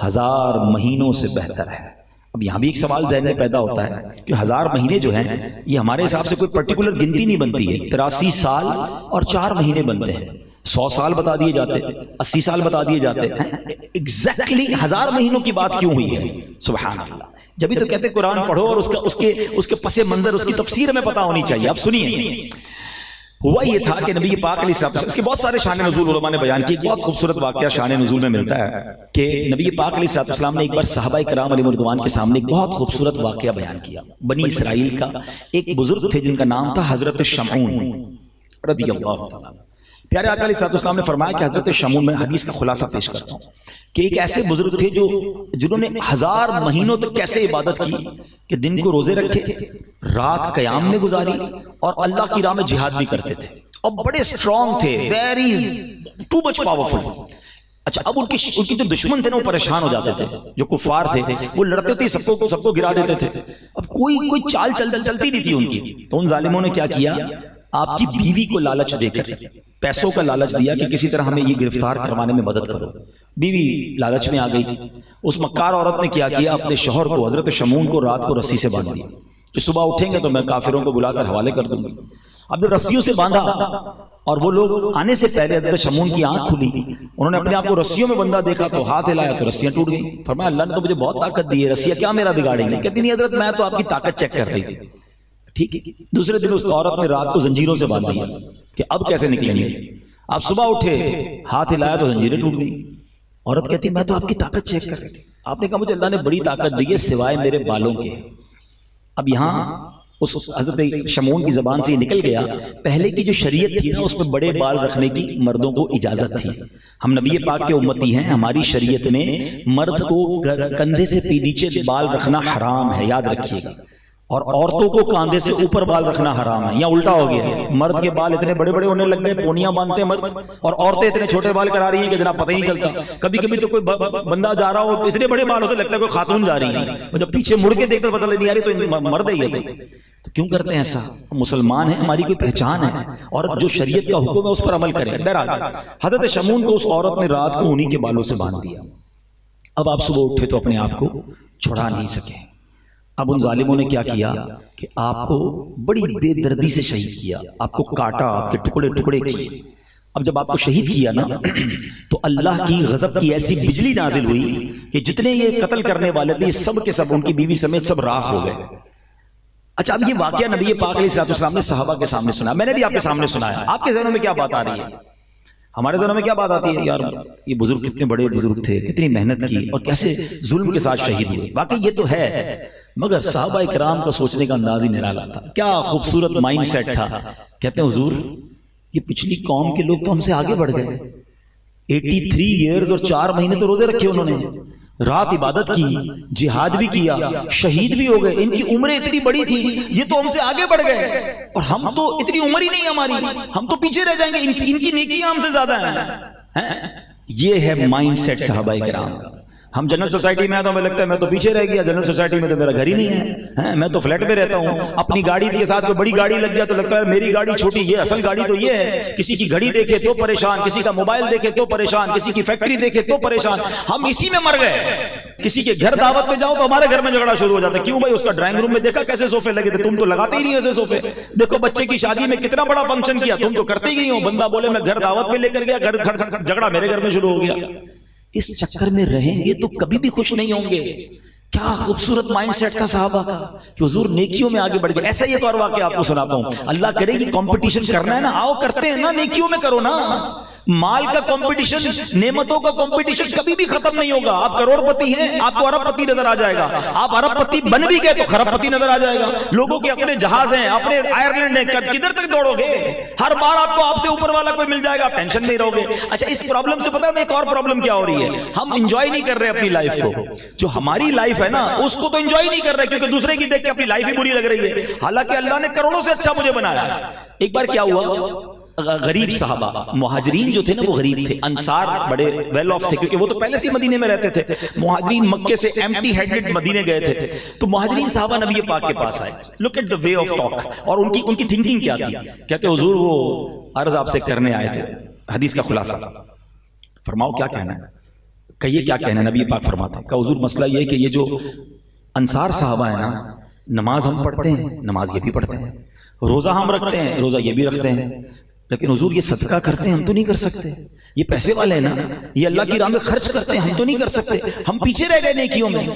1000 مہینوں سے بہتر ہے. اب یہاں بھی ایک سوال ذہن میں پیدا ہوتا ہے کہ 1000 مہینے جو ہیں یہ ہمارے حساب سے کوئی پرٹیکولر گنتی نہیں بنتی ہے. 83 سال اور 4 مہینے بنتے ہیں. 100 سال بتا دیے جاتے، 80 سال بتا دیے جاتے ہیں. ایگزیکٹلی 1000 مہینوں کی بات کیوں ہوئی ہے؟ سبحان اللہ. جبھی تو کہتے ہیں قرآن پڑھو اور اس کے پس منظر، اس کی تفسیر میں پتہ ہونی چاہیے. اب سنیے، ہوا یہ تھا کہ نبی پاک علیہ السلام، اس کے بہت سارے شان نزول علماء نے بیان کی. ایک بہت خوبصورت واقعہ شان نزول میں ملتا ہے کہ نبی پاک علیہ السلام نے ایک بار صحابہ کرام علیہ رضوان کے سامنے ایک بہت خوبصورت واقعہ بیان کیا. بنی اسرائیل کا ایک بزرگ تھے جن کا نام تھا حضرت شمعون رضی اللہ عنہ. پیارے آقا علیہ السلام نے فرمایا کہ حضرت شمون، میں حدیث کا خلاصہ پیش کرتا ہوں کہ ایک ایسے بزرگ تھے جنہوں نے 1000 مہینوں تک کیسے عبادت کی کہ دن کو روزے رکھے، رات قیام میں گزاری اور اللہ کی راہ میں جہاد بھی کرتے تھے، اور بڑے اسٹرانگ تھے، ویری ٹو مچ پاورفل۔ اچھا، اب ان کی جو دشمن تھے نا وہ پریشان ہو جاتے تھے، جو کفار تھے وہ لڑتے تھے، سب کو گرا دیتے تھے، اب کوئی چال چلتی نہیں تھی ان کی۔ تو ان ظالموں نے کیا کیا، آپ کی بیوی کو لالچ دے کر پیسوں کا لالچ دیا کہ کسی طرح ہمیں یہ گرفتار کروانے میں مدد کرو۔ بیوی لالچ میں آ گئی، اس مکار عورت نے کیا کیا، اپنے شوہر کو حضرت شمون کو رات کو رسی سے باندھ دیا کہ صبح اٹھیں گے تو میں کافروں کو بلا کر حوالے کر دوں گی۔ اب جب رسیوں سے باندھا اور وہ لوگ آنے سے پہلے حضرت شمون کی آنکھ کھلی، انہوں نے اپنے آپ کو رسیوں میں بندھا دیکھا تو ہاتھ ہلایا تو رسیاں ٹوٹ گئیں۔ فرمایا اللہ نے تو مجھے بہت طاقت دی ہے، رسیاں کیا میرا بگاڑیں گی؟ کہتی نہیں حضرت میں تو آپ کی طاقت چیک کر رہی تھی۔ ٹھیک ہے، دوسرے دن اس عورت نے رات کو زنجیروں سے باندھ دیا کہ اب کیسے نکلیں گے۔ آپ صبح اٹھے، ہاتھ ہلایا تو زنجیریں ٹوٹ گئی۔ عورت کہتی میں تو آپ کی طاقت چیک کر رہی تھی، آپ نے کہا مجھے اللہ نے بڑی طاقت دی ہے سوائے میرے بالوں کے۔ اب یہاں اس حضرت شمون کی زبان سے یہ نکل گیا، پہلے کی جو شریعت تھی نا اس میں بڑے بال رکھنے کی مردوں کو اجازت تھی۔ ہم نبی پاک کے امتی ہیں، ہماری شریعت میں مرد کو کندھے سے نیچے بال رکھنا حرام ہے، یاد رکھیے گا، اور عورتوں کو کاندھے سے اوپر بال رکھنا حرام ہے۔ یا الٹا ہو گیا ہے، مرد کے بال اتنے بڑے بڑے ہونے لگ گئے، پونیاں باندھتے ہیں مرد، اور عورتیں اتنے چھوٹے بال کرا رہی ہیں کہ جناب پتہ ہی نہیں چلتا۔ کبھی کبھی تو کوئی بندہ جا رہا ہو اتنے بڑے بال ہوتے لگتا ہے کوئی خاتون جا رہی ہے، جب پیچھے مڑ کے دیکھتے پتہ نہیں آ رہی تو مرد ہی ہے۔ تو کیوں کرتے ہیں ایسا؟ مسلمان ہیں، ہماری کوئی پہچان ہے، اور جو شریعت کا حکم ہے اس پر عمل کریں۔ بہرحال حضرت شمون کو اس عورت نے رات کو انہی کے بالوں سے باندھ دیا۔ اب آپ صبح اٹھے تو اپنے آپ کو چھڑا نہیں سکے۔ اب ان ظالموں نے کیا کیا کہ آپ کو بڑی بے دردی سے شہید کیا، آپ کو کاٹا، آپ کے ٹکڑے ٹکڑے کیے۔ اب جب آپ کو شہید کیا نا تو اللہ کی غضب کی ایسی بجلی نازل ہوئی کہ جتنے یہ قتل کرنے والے تھے سب کے سب، ان کی بیوی سمیت سب راکھ ہو گئے۔ اچھا، اب یہ واقعہ نبی پاک علیہ السلام نے صحابہ کے سامنے سنا، میں نے بھی آپ کے سامنے سنایا۔ آپ کے ذہنوں میں کیا بات آ رہی ہے؟ ہمارے ذہنوں میں کیا بات آتی ہے؟ یار یہ بزرگ کتنے بڑے بزرگ تھے، کتنی محنت کی اور کیسے ظلم کے ساتھ شہید ہوئے۔ واقعی یہ تو ہے، مگر صحابہ کرام کا سوچنے کا انداز ہی نرالا تھا۔ کیا خوبصورت مائنڈ سیٹ تھا۔ کہتے ہیں حضور یہ پچھلی قوم کے لوگ تو ہم سے آگے بڑھ گئے، 83 ایئرز اور 4 مہینے تو روزے رکھے انہوں نے، رات عبادت کی، جہاد بھی کیا، شہید بھی ہو گئے، ان کی عمریں اتنی بڑی تھی، یہ تو ہم سے آگے بڑھ گئے، اور ہم تو اتنی عمر ہی نہیں ہماری، ہم تو پیچھے رہ جائیں گے، ان کی نیکیاں ہم سے زیادہ ہیں۔ یہ ہے مائنڈ سیٹ صحابہ کرام کا۔ ہم جنرل سوسائٹی میں آتا ہوں، میں لگتا ہے میں تو پیچھے رہ گیا، جنرل سوسائٹی میں تو میرا گھر ہی نہیں ہے، میں تو فلیٹ میں رہتا ہوں، اپنی گاڑی کے ساتھ کوئی بڑی گاڑی لگ جائے تو لگتا ہے میری گاڑی چھوٹی، یہ اصل گاڑی تو یہ ہے۔ کسی کی گھڑی دیکھے تو پریشان، کسی کا موبائل دیکھے تو پریشان، کسی کی فیکٹری دیکھے تو پریشان، ہم اسی میں مر گئے۔ کسی کے گھر دعوت میں جاؤ تو ہمارے گھر میں جھگڑا شروع ہو جاتا ہے، کیوں بھائی اس کا ڈرائنگ روم میں دیکھا کیسے صوفے لگے تھے، تم تو لگاتے ہی نہیں ایسے صوفے، دیکھو بچے کی شادی میں کتنا بڑا فنکشن کیا، تم تو کرتے ہی نہیں ہو، بندہ بولے میں گھر دعوت میں لے کر گیا، جھگڑا میرے گھر میں شروع ہو گیا۔ اس چکر میں رہیں گے تو کبھی بھی خوش نہیں ہوں گے۔ کیا خوبصورت مائنڈ سیٹ تھا صحابہ کا کہ حضور نیکیوں میں آگے بڑھ گئے۔ ایسا ہی ایک اور واقعہ آپ کو سناتا ہوں، اللہ کرے گی کمپٹیشن کرنا ہے نا، آؤ کرتے ہیں نا، نیکیوں میں کرو نا۔ مال کا کمپٹیشن، نعمتوں کا کمپٹیشن کبھی بھی ختم نہیں ہوگا۔ آپ کروڑ پتی ہیں، آپ کو ارب پتی نظر آ جائے گا، آپ ارب پتی بن بھی گئے تو خرب پتی نظر آ جائے گا۔ لوگوں کے اپنے جہاز ہیں، اپنے آئرلینڈ ہیں، کدھر تک دوڑو گے؟ ہر بار آپ کو آپ سے اوپر والا کوئی مل جائے گا، آپ ٹینشن نہیں رہو گے۔ اچھا، اس پرابلم سے پتا ہے ایک اور پرابلم کیا ہو رہی ہے؟ ہم انجوائے نہیں کر رہے اپنی لائف کو، جو ہماری لائف ہے نا اس کو تو انجوائے نہیں کر رہے، کیونکہ دوسرے کی دیکھ کے اپنی لائف ہی بری لگ رہی ہے، حالانکہ اللہ نے کروڑوں سے اچھا مجھے بنایا۔ ایک بار کیا ہوا، غریب صحابہ، مہاجرین جو تھے نا وہ غریب تھے، انصار بڑے ویل آف تھے کیونکہ وہ تو پہلے سے مدینے میں رہتے تھے، مہاجرین مکے سے ایمٹی ہینڈڈ مدینے گئے تھے، تو مہاجرین صحابہ نبی پاک کے پاس آئے، look at the way of talk, اور ان کی تھنکنگ کیا تھی۔ کہتے حضور وہ عرض آپ سے کرنے آئے تھے، حدیث کا خلاصہ فرماؤ کیا کہنا ہے، کہیے کیا کہنا ہے۔ نبی پاک فرماتے ہیں کہ حضور مسئلہ یہ ہے کہ یہ جو انصار صحابہ ہیں نا، نماز ہم پڑھتے ہیں، نماز یہ بھی پڑھتے ہیں، روزہ ہم رکھتے ہیں، روزہ یہ بھی رکھتے ہیں، لیکن حضور یہ صدقہ کرتے ہیں ہم تو نہیں کر سکتے، یہ پیسے والے ہیں نا، یہ اللہ کی راہ میں خرچ کرتے ہیں ہم تو نہیں کر سکتے، ہم پیچھے رہ گئے نیکیوں میں۔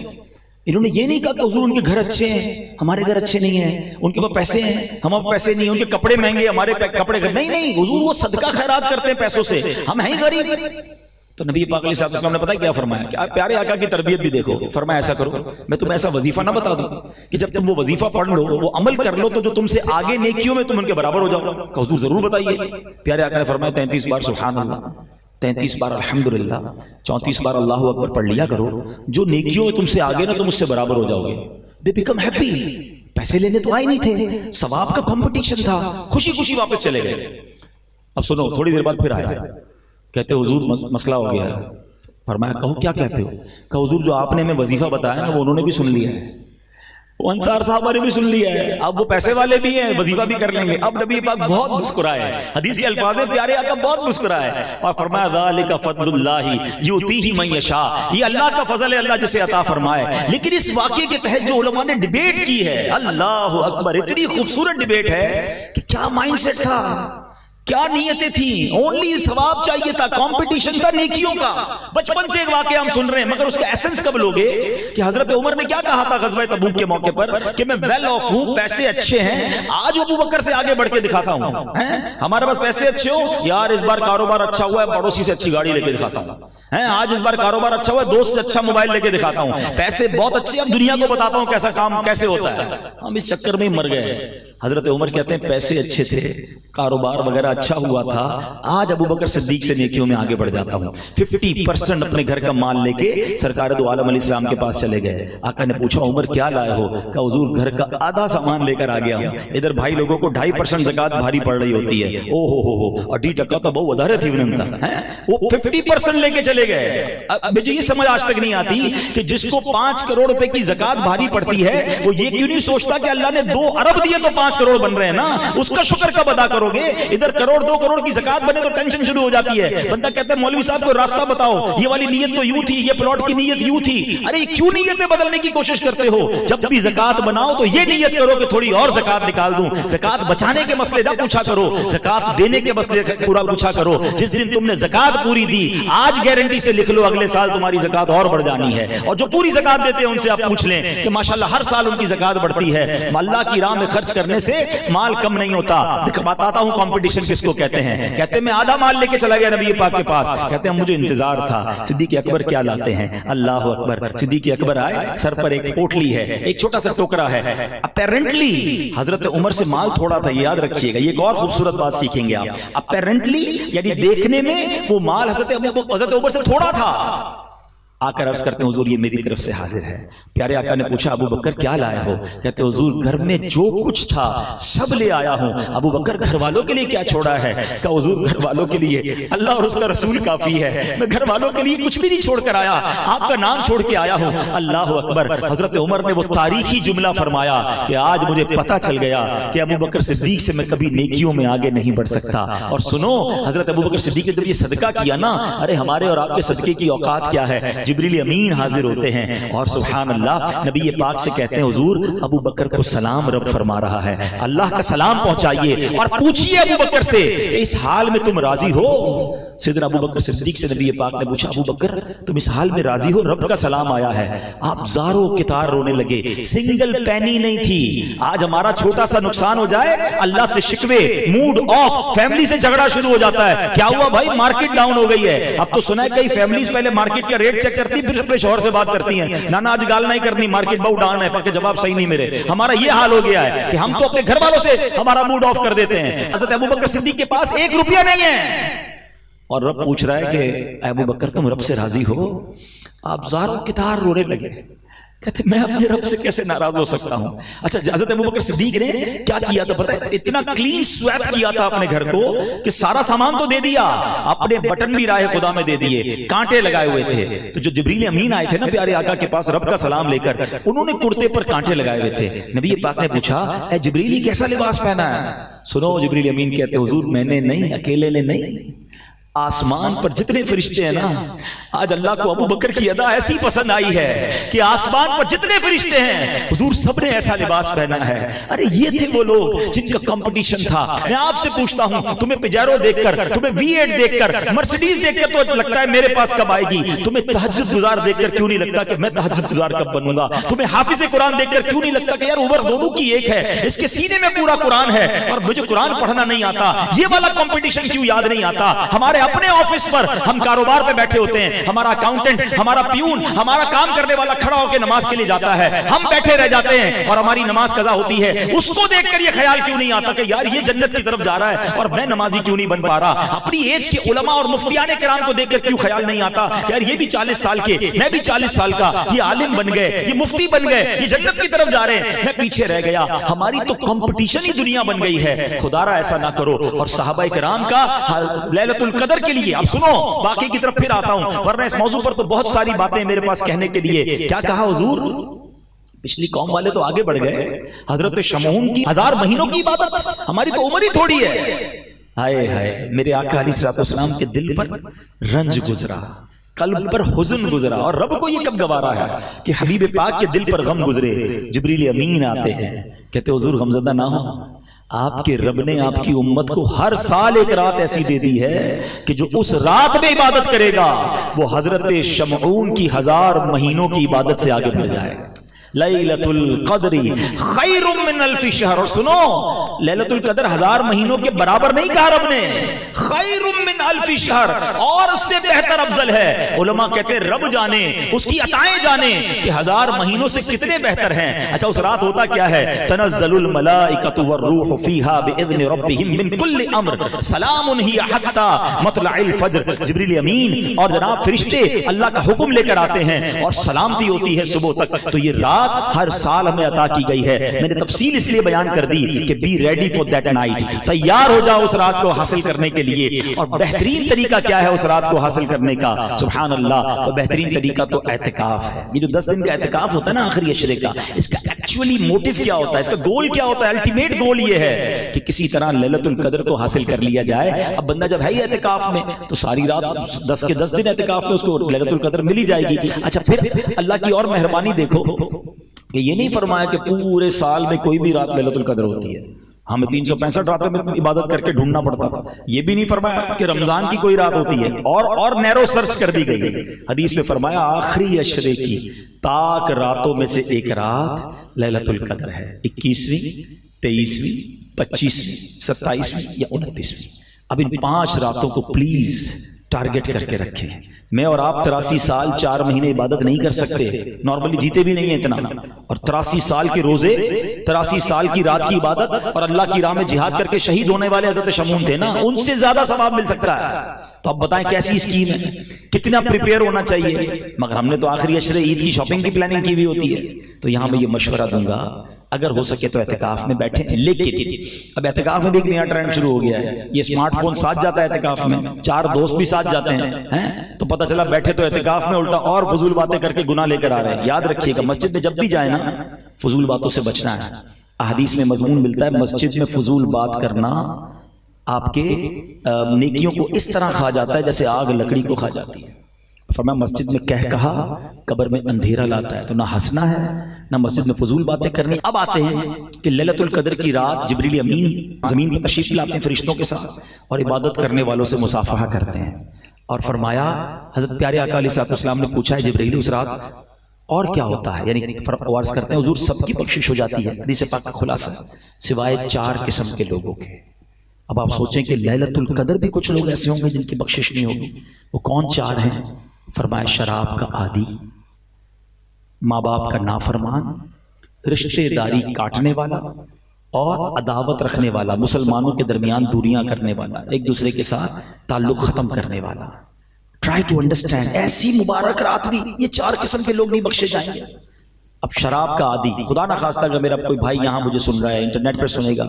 انہوں نے یہ نہیں کہا کہ حضور ان کے گھر اچھے ہیں، ہمارے گھر اچھے نہیں ہیں، ان کے پاس پیسے ہیں، ہمارے پیسے نہیں ہیں، ان کے کپڑے مہنگے، ہمارے کپڑے نہیں، حضور وہ صدقہ خیرات کرتے ہیں پیسوں سے، ہم ہیں غریب۔ تو نبی پاک علیہ السلام نے پتہ کیا فرمایا کہ آپ پیارے آقا کی تربیت بھی دیکھو. فرمایا ایسا کرو میں تمہیں ایسا وظیفہ نہ بتا دوں کہ جب تم وہ وظیفہ پڑھ لو وہ عمل کر لو تو جو تم سے آگے نیکیوں میں تم ان کے برابر ہو جاؤ. کہ حضور ضرور بتائیے. پیارے آقا نے فرمایا 33 بار سبحان اللہ، 33 بار الحمدللہ، 34 بار اللہ اکبر پڑھ لیا کرو. جو نیکیوں میں تم سے آگے نا تم اس سے برابر ہو جاؤ گے. They become happy. پیسے لینے تو آئے نہیں تھے، ثواب کا کمپٹیشن تھا، خوشی خوشی واپس چلے گئے. اب سنو تھوڑی دیر بعد پھر آیا، کہتے حضور مسئلہ ہو گیا ہے. فرمایا کہو کیا کہتے ہو؟ کہ حضور جو آپ نے ہمیں وظیفہ بتایا نا وہ انہوں نے بھی سن لیا ہے، وہ انصار صحابہ نے بھی سن لیا ہے، اب وہ پیسے والے بھی ہیں وظیفہ بھی کر لیں گے. اب نبی پاک بہت مسکرائے، حدیث کے الفاظ ہیں پیارے آقا بہت مسکرائے اور فرمایا ذالک فضل اللہ یؤتیہ من یشاء. یہ اللہ کا فضل ہے، اللہ جسے عطا فرمائے. لیکن اس واقعے کے تحت جو علماء نے ڈیبیٹ کی ہے، اللہ اکبر، اتنی خوبصورت ڈیبیٹ ہے کہ کیا مائنڈ سیٹ تھا، کیا نیتیں تھیں. اونلی ثواب چاہیے تھا، کمپٹیشن تھا نیکیوں کا. بچپن سے ایک واقعہ ہم سن رہے ہیں مگر اس کا ایسنس کب لوگے کہ حضرت عمر نے کیا کہا تھا غزوہ تبوک کے موقع پر کہ میں ویل آف ہوں، پیسے اچھے ہیں، آج ابو بکر سے آگے بڑھ کے دکھاتا ہوں. ہمارے پاس پیسے اچھے ہو یار، اس بار کاروبار اچھا ہوا ہے، پڑوسی سے اچھی گاڑی لے کے دکھاتا ہوں. آج اس بار کاروبار اچھا ہوا ہے، دوست سے اچھا موبائل لے کے دکھاتا ہوں. پیسے بہت اچھے، اب دنیا کو بتاتا ہوں کیسا کام کیسے ہوتا ہے. ہم اس چکر میں مر گئے. حضرت عمر کہتے ہیں پیسے اچھے تھے، کاروبار وغیرہ اچھا ہوا تھا، آج ابو بکر صدیق سے نیکیوں میں آگے بڑھ جاتا ہوں. 50% اپنے گھر کا مال لے کے سرکار دو عالم علیہ السلام کے پاس چلے گئے. آقا نے پوچھا عمر کیا لائے ہو؟ کہ حضور گھر کا آدھا سامان لے کر آ گیا ہوں. ادھر بھائی لوگوں کو 2.5% زکات بھاری پڑ رہی ہوتی ہے. او ہو 2.5% تو بہت ودھارے تھی وہ 50% لے کے چلے گئے. مجھے یہ سمجھ آج تک نہیں آتی کہ جس کو 5 کروڑ روپے کی زکات بھاری پڑتی ہے وہ یہ کیوں نہیں سوچتا کہ اللہ نے 2 ارب دیے تو 5 کروڑ بن رہے ہیں نا، اس کا شکر کب ادا کرو گے؟ ادھر کروڑ 2 کروڑ کی زکات بنے تو ٹینشن شروع ہو جاتی ہے. بندہ کہتا ہے مولوی صاحب کو راستہ بتاؤ، یہ والی نیت تو یوں تھی، یہ پلاٹ کی نیت یوں تھی. ارے کیوں نیتیں بدلنے کی کوشش کرتے ہو؟ جب بھی زکات بناؤ تو یہ نیت کرو کہ تھوڑی اور زکات نکال دوں. زکات بچانے کے مسئلے نہ پوچھا کرو، زکات دینے کے مسئلے پورا پوچھا کرو. جس دن تم نے زکات پوری دی آج گارنٹی سے لکھ لو اگلے سال تمہاری زکات اور بڑھ جانی ہے. اور جو پوری زکات دیتے ہیں ان سے آپ پوچھ لیں کہ ماشاءاللہ ہر سال ان کی زکات بڑھتی ہے. اللہ کی راہ میں خرچ کرنے سے مال کم نہیں ہوتا. بتاتا ہوں کمپٹیشن کس کو کہتے ہیں. کہتے ہیں میں آدھا مال لے کے چلا گیا نبی پاک کے پاس. کہتے ہیں مجھے انتظار تھا صدیق اکبر کیا لاتے ہیں. اللہ اکبر. صدیق اکبر آئے، سر پر ایک پوٹلی ہے، ایک چھوٹا سا ٹوکرا ہے. اپیرنٹلی حضرت عمر سے مال تھوڑا تھا، یاد رکھیے گا، یہ ایک اور خوبصورت بات سیکھیں گے آپ. اپیرنٹلی یعنی دیکھنے میں وہ مال حضرت عمر سے تھوڑا تھا. آ کر عرض کرتے ہیں حضور یہ میری طرف سے حاضر ہے. پیارے آقا نے پوچھا ابو بکر کیا لایا ہو؟ کہتے حضور گھر میں جو کچھ تھا سب لے آیا ہوں. ابو بکر گھر والوں کے لیے کیا چھوڑا ہے؟ کہ حضور گھر والوں کے لیے اللہ اور اس کا رسول کافی ہے، میں گھر والوں کے لیے کچھ بھی نہیں چھوڑ کر آیا، آپ کا نام چھوڑ کے آیا ہوں. اللہ اکبر. حضرت عمر نے وہ تاریخی جملہ فرمایا کہ آج مجھے پتا چل گیا کہ ابو بکر صدیق سے میں کبھی نیکیوں میں آگے نہیں بڑھ سکتا. اور سنو حضرت ابو بکر صدیق نے جب یہ صدقہ کیا نا، ارے ہمارے اور آپ کے صدقے کی اوقات کیا ہے. جبریل امین حاضر ہوتے ہیں اور سبحان اللہ نبی پاک سے کہتے ہیں حضور ابو بکر کو سلام رب فرما رہا ہے، اللہ کا سلام پہنچائیے اور پوچھئے ابو بکر سے کہ اس حال میں تم راضی ہو؟ سیدنا ابو بکر صدیق سے نبی پاک نے پوچھا ابو بکر تم اس حال میں راضی ہو؟ رب کا سلام آیا ہے. آپ زاروں کتار رونے لگے، سنگل پینی نہیں تھی. آج ہمارا چھوٹا سا نقصان ہو جائے اللہ سے شکوے، موڈ آف، فیملی سے جھگڑا شروع ہو جاتا ہے. کیا ہوا بھائی؟ مارکیٹ ڈاؤن ہو گئی ہے. اب تو سنا ہے کئی فیملیز پہلے مارکیٹ کا ریٹ چیک کرتی پھر اپنے شوہر سے بات کرتی ہیں، نانا آج گال نہیں کرنی، مارکیٹ بہت ڈاؤن ہے، پاکہ جواب صحیح نہیں میرے. ہمارا یہ حال ہو گیا ہے کہ ہم تو اپنے گھر والوں سے ہمارا موڈ آف کر دیتے ہیں. حضرت ابو بکر صدیق کے پاس 1 روپیہ نہیں ہے اور رب پوچھ رہا ہے کہ ابو بکر تم رب سے راضی ہو؟ آپ زاروں کتار رونے لگے. کہتے میں اپنے رب سے کیسے ناراض ہو سکتا ہوں. اچھا حضرت ابو بکر صدیق نے کیا کیا تھا پتہ ہے؟ اتنا کلین سویپ کیا تھا اپنے گھر کو کہ سارا سامان تو دے دیا، اپنے بٹن بھی راہ خدا میں دے دیے، کانٹے لگائے ہوئے تھے. تو جو جبریل امین آئے تھے نا پیارے آقا کے پاس رب کا سلام لے کر، انہوں نے کرتے پر کانٹے لگائے ہوئے تھے. نبی پاک نے پوچھا اے جبریل یہ کیسا لباس پہنا ہے؟ سنو جبریل امین کہتے حضور میں نے نہیں، اکیلے نے نہیں، آسمان پر جتنے فرشتے ہیں نا آج اللہ کو ابو بکر کی ادا ایسی پسند آئی ہے کہ آسمان پر جتنے فرشتے ہیں حضور سب نے ایسا لباس پہنا ہے. ارے یہ تھے وہ لوگ جن کا کمپٹیشن تھا. میں آپ سے پوچھتا ہوں, تمہیں پجیرو دیکھ کر, تمہیں V8 دیکھ کر, مرسیڈیز دیکھ کر تو لگتا ہے میرے پاس کب آئے گی. تمہیں تہجد گزار دیکھ کر کیوں نہیں لگتا کہ میں تہجد گزار کب بنوں گا. تمہیں حافظ قرآن دیکھ کر کیوں نہیں لگتا کہ یار عمر دونوں کی ایک ہے, اس کے سینے میں پورا قرآن ہے اور مجھے قرآن پڑھنا نہیں آتا. یہ والا کمپٹیشن کیوں یاد نہیں آتا. ہمارے اپنے آفس پر ہم کاروبار پہ بیٹھے ہوتے ہیں, ہمارا اکاؤنٹنٹ, ہمارا پیون, ہمارا کام کرنے والا کھڑا ہو کے نماز کے لیے جاتا ہے, ہم بیٹھے رہ جاتے ہیں اور ہماری نماز قضا ہوتی ہے. اس کو دیکھ کر یہ خیال کیوں نہیں آتا کہ یار یہ جنت کی طرف جا رہا ہے اور میں نمازی کیوں نہیں بن پا رہا. اپنی ایج کے علماء اور مفتیان کرام کو دیکھ کر کیوں خیال نہیں آتا کہ یار یہ بھی 40 سال کے, میں بھی 40 سال کا, یہ عالم بن گئے, یہ مفتی بن گئے, یہ جنت کی طرف جا رہے ہیں, میں پیچھے رہ گیا. ہماری تو کمپٹیشن ہی دنیا بن گئی ہے. خدا را ایسا نہ کرو. اور صحابہ کرام کا لیلۃ القدر کے لیے اب سنو, باقی کی طرف پھر آتا ہوں ورنہ اس موضوع پر تو بہت ساری باتیں میرے پاس کہنے کے لیے. کیا کہا حضور؟ پچھلی قوم والے تو آگے بڑھ گئے. حضرت شمعون کی 1000 مہینوں کی عبادت, ہماری تو عمر ہی تھوڑی ہے. ہائے ہائے, میرے آقا علیہ السلام کے دل پر رنج گزرا, قلب پر حزن گزرا, اور رب کو یہ کب گوارا ہے کہ حبیب پاک کے دل پر غم گزرے. جبریل امین آتے ہیں, کہتے حضور غمزدہ نہ ہو, آپ کے رب نے آپ کی امت کو ہر سال ایک رات ایسی دے دی ہے کہ جو اس رات میں عبادت کرے گا وہ حضرت شمعون کی 1000 مہینوں کی عبادت سے آگے بڑھ جائے. لیلۃ القدر خیر من الف شہر. اور سنو, لیلۃ القدر 1000 مہینوں کے برابر نہیں کہا رب نے, خیر من الف شہر, اور اس سے بہتر افضل ہے. علماء کہتے ہیں رب جانے, اس کی عطائیں جانے کہ 1000 مہینوں سے کتنے بہتر ہیں. اچھا اس رات ہوتا کیا ہے؟ تنزل الملائکۃ والروح فیہا باذن ربہم من کل امر سلام ہی حتی مطلع الفجر. جبریل امین اور جناب فرشتے اللہ کا حکم لے کر آتے ہیں اور سلامتی ہوتی ہے صبح تک. تو یہ رات ہر سال ہمیں عطا کی گئی ہے. میں نے تفصیل اس لیے بیان کر دی کہ be ready for that night, تیار ہو جاؤ اس رات کو حاصل کرنے کے لیے. اور بہترین طریقہ کیا ہے اس رات کو حاصل کرنے کا؟ سبحان اللہ, اور بہترین طریقہ تو اعتکاف ہے. یہ جو 10 دن کا اعتکاف ہوتا ہے نا آخری عشرے کا, اس کا ایکچولی موٹیو کیا ہوتا ہے, اس کا گول کیا ہوتا ہے؟ الٹیمیٹ گول یہ ہے کہ کسی طرح لیلۃ القدر کو حاصل کر لیا جائے. اب بندہ جب ہے ہی اعتکاف میں تو ساری رات 10 کے 10 دن اعتکاف میں اس کو لیلۃ القدر مل ہی جائے گی. اچھا پھر اللہ کی اور مہربانی دیکھو کہ یہ نہیں فرمایا کہ پورے سال میں کوئی بھی رات لیلۃ القدر ہوتی ہے, ہمیں 365 راتوں میں عبادت کر کے ڈھونڈنا پڑتا تھا. یہ بھی نہیں فرمایا کہ رمضان کی کوئی رات ہوتی ہے, اور نیرو سرچ کر دی گئی. حدیث میں فرمایا آخری عشرے کی تاک راتوں میں سے ایک رات لیلۃ القدر ہے, 21ویں, 23ویں, 25ویں, 27ویں یا 29ویں. اب ان 5 راتوں کو پلیز ٹارگٹ کر کے رکھیں. میں اور آپ 83 سال 4 مہینے عبادت نہیں کر سکتے, نارملی جیتے بھی نہیں ہیں اتنا. اور 83 سال کے روزے, 83 سال کی رات کی عبادت, اور اللہ کی راہ میں جہاد کر کے شہید ہونے والے حضرت شمعون تھے نا, ان سے زیادہ ثواب مل سکتا ہے. تو اب بتائیں کیسی اسکیم ہے, کتنا پریپیئر ہونا چاہیے. مگر ہم نے تو آخری عشرے عید کی شاپنگ کی پلاننگ کی بھی ہوتی ہے. تو یہاں میں یہ مشورہ دوں گا اگر ہو سکے تو اعتکاف میں بیٹھیں. لیکن اب اعتکاف میں بھی ایک نیا ٹرینڈ شروع ہو گیا ہے, یہ اسمارٹ فون ساتھ جاتا ہے اعتکاف میں, 4 دوست بھی ساتھ جاتے ہیں, تو پتہ چلا بیٹھے تو اعتکاف میں الٹا اور فضول باتیں کر کے گناہ لے کر آ رہے ہیں. یاد رکھیے گا مسجد میں جب بھی جائیں نا فضول باتوں سے بچنا ہے. احادیث میں مضمون ملتا ہے مسجد میں فضول بات کرنا آپ کے نیکیوں کو اس طرح کھا جاتا ہے جیسے آگ لکڑی کو کھا جاتی ہے. فرمایا مسجد میں کہہ کہا قبر میں اندھیرا لاتا ہے. تو نہ ہنسنا ہے نہ مسجد میں فضول باتیں کرنی. اب آتے ہیں کہ لیلۃ القدر کی رات جبریل امین زمین پر تشریف لاتے ہیں فرشتوں کے ساتھ اور عبادت کرنے والوں سے مصافحہ کرتے ہیں. اور فرمایا حضرت پیارے آقا علیہ السلام نے پوچھا ہے جبریل اس رات اور کیا ہوتا ہے؟ یعنی عرض کرتے ہیں حضور سب کی بخشش ہو جاتی ہے, حدیث پاک کا خلاصہ, سوائے 4 قسم کے لوگوں کے. اب آپ سوچیں کہ لیلۃ القدر بھی کچھ لوگ ایسے ہوں گے جن کی بخشش نہیں ہوگی. وہ کون 4 ہیں؟ فرمایا شراب کا عادی, ماں باپ کا نافرمان, رشتے داری کاٹنے والا, اور عداوت رکھنے والا, مسلمانوں کے درمیان دوریاں کرنے والا, ایک دوسرے کے ساتھ تعلق ختم کرنے والا. ٹرائی ٹو انڈرسٹینڈ, ایسی مبارک رات بھی یہ 4 قسم کے لوگ نہیں بخشے جائیں گے. اب شراب کا عادی, خدا نہ خواستہ اگر میرا کوئی بھائی یہاں مجھے سن رہا ہے, انٹرنیٹ پر سنے گا,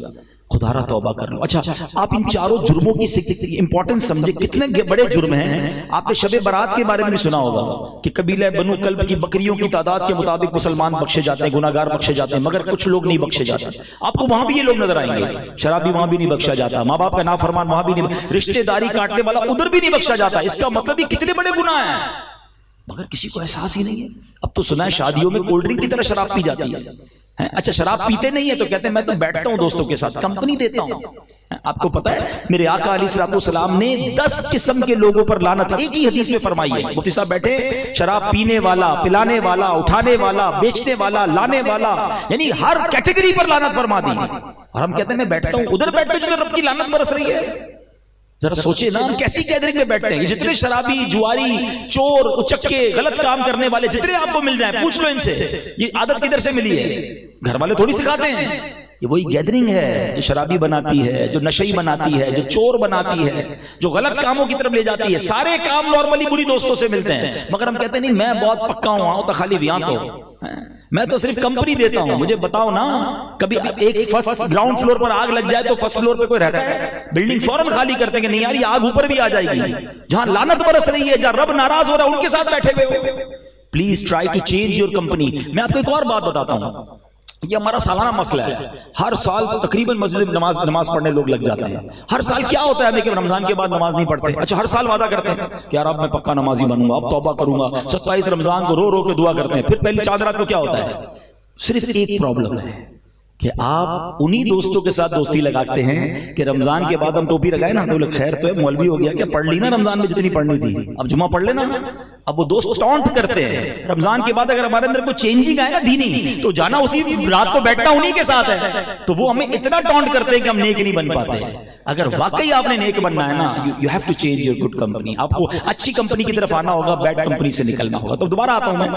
خدا را توبہ کر لو. اچھا آپ ان 4 جرموں کی امپورٹنس سمجھے, کتنے بڑے جرم ہیں. آپ نے شب برات کے بارے میں بھی سنا ہوگا کہ قبیلہ بنو کلب کی بکریوں کی تعداد کے مطابق مسلمان بخشے جاتے ہیں, گناہگار بخشے جاتے ہیں, مگر کچھ لوگ نہیں بخشے جاتے. آپ کو وہاں بھی یہ لوگ نظر آئیں گے, شرابی وہاں بھی نہیں بخشا جاتا, ماں باپ کا نافرمان وہاں بھی نہیں, رشتے داری کاٹنے والا ادھر بھی نہیں بخشا جاتا. اس کا مطلب یہ کتنے بڑے گناہ ہیں. مگر کسی کو احساس ہی نہیں ہے. اب تو سنا ہے شادیوں میں کولڈ ڈرنک کی طرح شراب پی جاتی ہے. اچھا شراب پیتے نہیں ہے تو کہتے ہیں میں تو بیٹھتا ہوں دوستوں کے ساتھ, کمپنی دیتا ہوں. آپ کو پتا ہے میرے آقا علیہ الصلوۃ والسلام نے 10 قسم کے لوگوں پر لعنت ایک ہی حدیث میں فرمائی ہے. مفتی صاحب بیٹھے, شراب پینے والا, پلانے والا, اٹھانے والا, بیچنے والا, لانے والا, یعنی ہر کیٹیگری پر لعنت فرما دی. اور ہم کہتے ہیں میں بیٹھتا ہوں, ادھر بیٹھتے جو رب کی لعنت برس رہی ہے. ذرا سوچے نا ہم کیسی گیدرنگ میں بیٹھتے ہیں. یہ جتنے شرابی, جواری, چور, اچکے, غلط کام کرنے والے جتنے آپ کو مل جائیں پوچھ لو ان سے یہ عادت کدھر سے ملی ہے. گھر والے تھوڑی سکھاتے ہیں. یہ وہی گیدرنگ ہے جو شرابی بناتی ہے, جو نشئی بناتی ہے, جو چور بناتی ہے, جو غلط کاموں کی طرف لے جاتی ہے. سارے کام نارملی بری دوستوں سے ملتے ہیں, مگر ہم کہتے ہیں نہیں میں بہت پکا ہوں تو خالی یہاں تو میں تو صرف کمپنی دیتا ہوں. مجھے بتاؤ نا کبھی ایک فرسٹ گراؤنڈ فلور پر آگ لگ جائے تو فرسٹ فلور پہ کوئی رہتا ہے؟ بلڈنگ فوراً خالی کرتے ہیں کہ نہیں یار یہ آگ اوپر بھی آ جائے گی. جہاں لعنت برس رہی ہے, جہاں رب ناراض ہو رہا ہے, ان کے ساتھ بیٹھے ہوئے ہو. Please try to change your company. میں آپ کو ایک اور بات بتاتا ہوں, یہ ہمارا سالانہ مسئلہ ہے. ہر سال تقریباً مسجد نماز پڑھنے لوگ لگ جاتے ہیں. ہر سال کیا ہوتا ہے ہمیں کہ رمضان کے بعد نماز نہیں پڑھتے. اچھا ہر سال وعدہ کرتے ہیں کہ یار اب میں پکا نمازی بنوں گا, اب توبہ کروں گا. 27 رمضان کو رو رو کے دعا کرتے ہیں. پھر پہلی 4 رات کو کیا ہوتا ہے؟ صرف ایک پرابلم ہے کہ آپ انہی دوستوں کے ساتھ دوستی لگاتے ہیں کہ رمضان کے بعد ہم ٹوپی لگائے نا تو بولے خیر تو ہے, مولوی ہو گیا کیا, پڑھ لی نا رمضان میں جتنی پڑھنی تھی, اب جمعہ پڑھ لینا. اب وہ دوست ٹونٹ کرتے ہیں. رمضان کے بعد اگر ہمارے اندر کوئی چینجنگ آئے نا دینی, تو جانا اسی رات کو بیٹھنا انہی کے ساتھ ہے. تو وہ ہمیں اتنا ٹونٹ کرتے ہیں کہ ہم نیک نہیں بن پاتے. اگر واقعی آپ نے نیک بننا ہے نا, you have to change your good company. آپ کو اچھی کمپنی کی طرف آنا ہوگا, بیڈ کمپنی سے نکلنا ہوگا. تو دوبارہ آتا ہوں میں.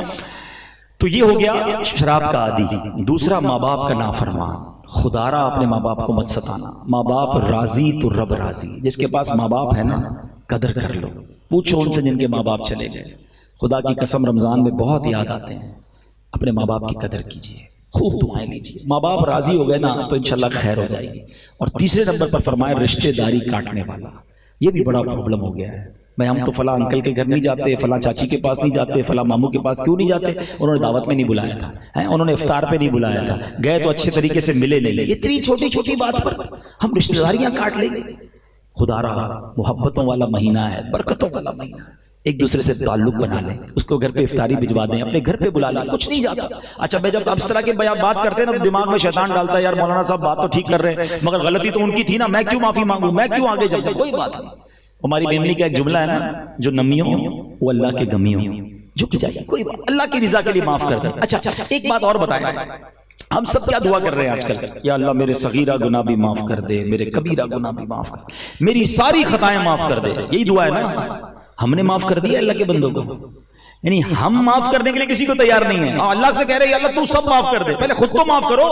تو یہ ہو گیا شراب کا عادی. دوسرا ماں باپ کا نافرمان. خدارا اپنے ماں باپ کو مت ستانا. ماں باپ راضی تو رب راضی. جس کے پاس ماں باپ ہے نا قدر کر لو. پوچھو ان سے جن کے ماں باپ چلے گئے. خدا کی قسم رمضان میں بہت یاد آتے ہیں. اپنے ماں باپ کی قدر کیجیے, خوب دعائیں لیجیے. ماں باپ راضی ہو گئے نا تو انشاءاللہ خیر ہو جائے گی. اور تیسرے نمبر پر فرمایا رشتہ داری کاٹنے والا. یہ بھی بڑا پرابلم ہو گیا ہے. میں ہم تو فلاں انکل کے گھر نہیں جاتے, فلاں چاچی کے پاس نہیں جاتے, فلاں ماموں کے پاس کیوں نہیں جاتے؟ انہوں نے دعوت میں نہیں بلایا تھا, انہوں نے افطار پہ نہیں بلایا تھا, گئے تو اچھے طریقے سے ملے نہیں. اتنی چھوٹی چھوٹی بات پر ہم رشتہ داریاں کاٹ لیں گے. خدا رہا محبتوں والا مہینہ ہے, برکتوں والا مہینہ ہے. ایک دوسرے سے تعلق بنا لیں, اس کو گھر پہ افطاری بھجوا دیں, اپنے گھر پہ بلا لیں, کچھ نہیں جاتا. اچھا میں جب اس طرح کے بات کرتے ہیں نا تو دماغ میں شیطان ڈالتا ہے یار مولانا صاحب بات تو ٹھیک کر رہے ہیں مگر غلطی تو ان کی تھی نا, میں کیوں معافی مانگوں, میں کیوں آگے جاؤں. کوئی بات نہیں. ہماری بیمنی کا ایک جملہ ہے نا, جو نمیوں وہ اللہ کے گمیوں جھک جائے, کوئی بات اللہ کی رضا کے لیے معاف کر دیں. اچھا ایک بات اور بتائیں, ہم سب کیا دعا کر رہے ہیں آج کل؟ یا اللہ میرے صغیرہ گناہ بھی معاف کر دے, میرے کبیرہ گناہ بھی معاف کر دے, میری ساری خطائیں معاف کر دے. یہی دعا ہے نا. ہم نے معاف کر دیا اللہ کے بندوں کو, یعنی ہم معاف کرنے کے لیے کسی کو تیار نہیں ہے. اللہ سے کہہ رہے ہیں اللہ تو سب معاف کر دے, پہلے خود کو معاف کرو.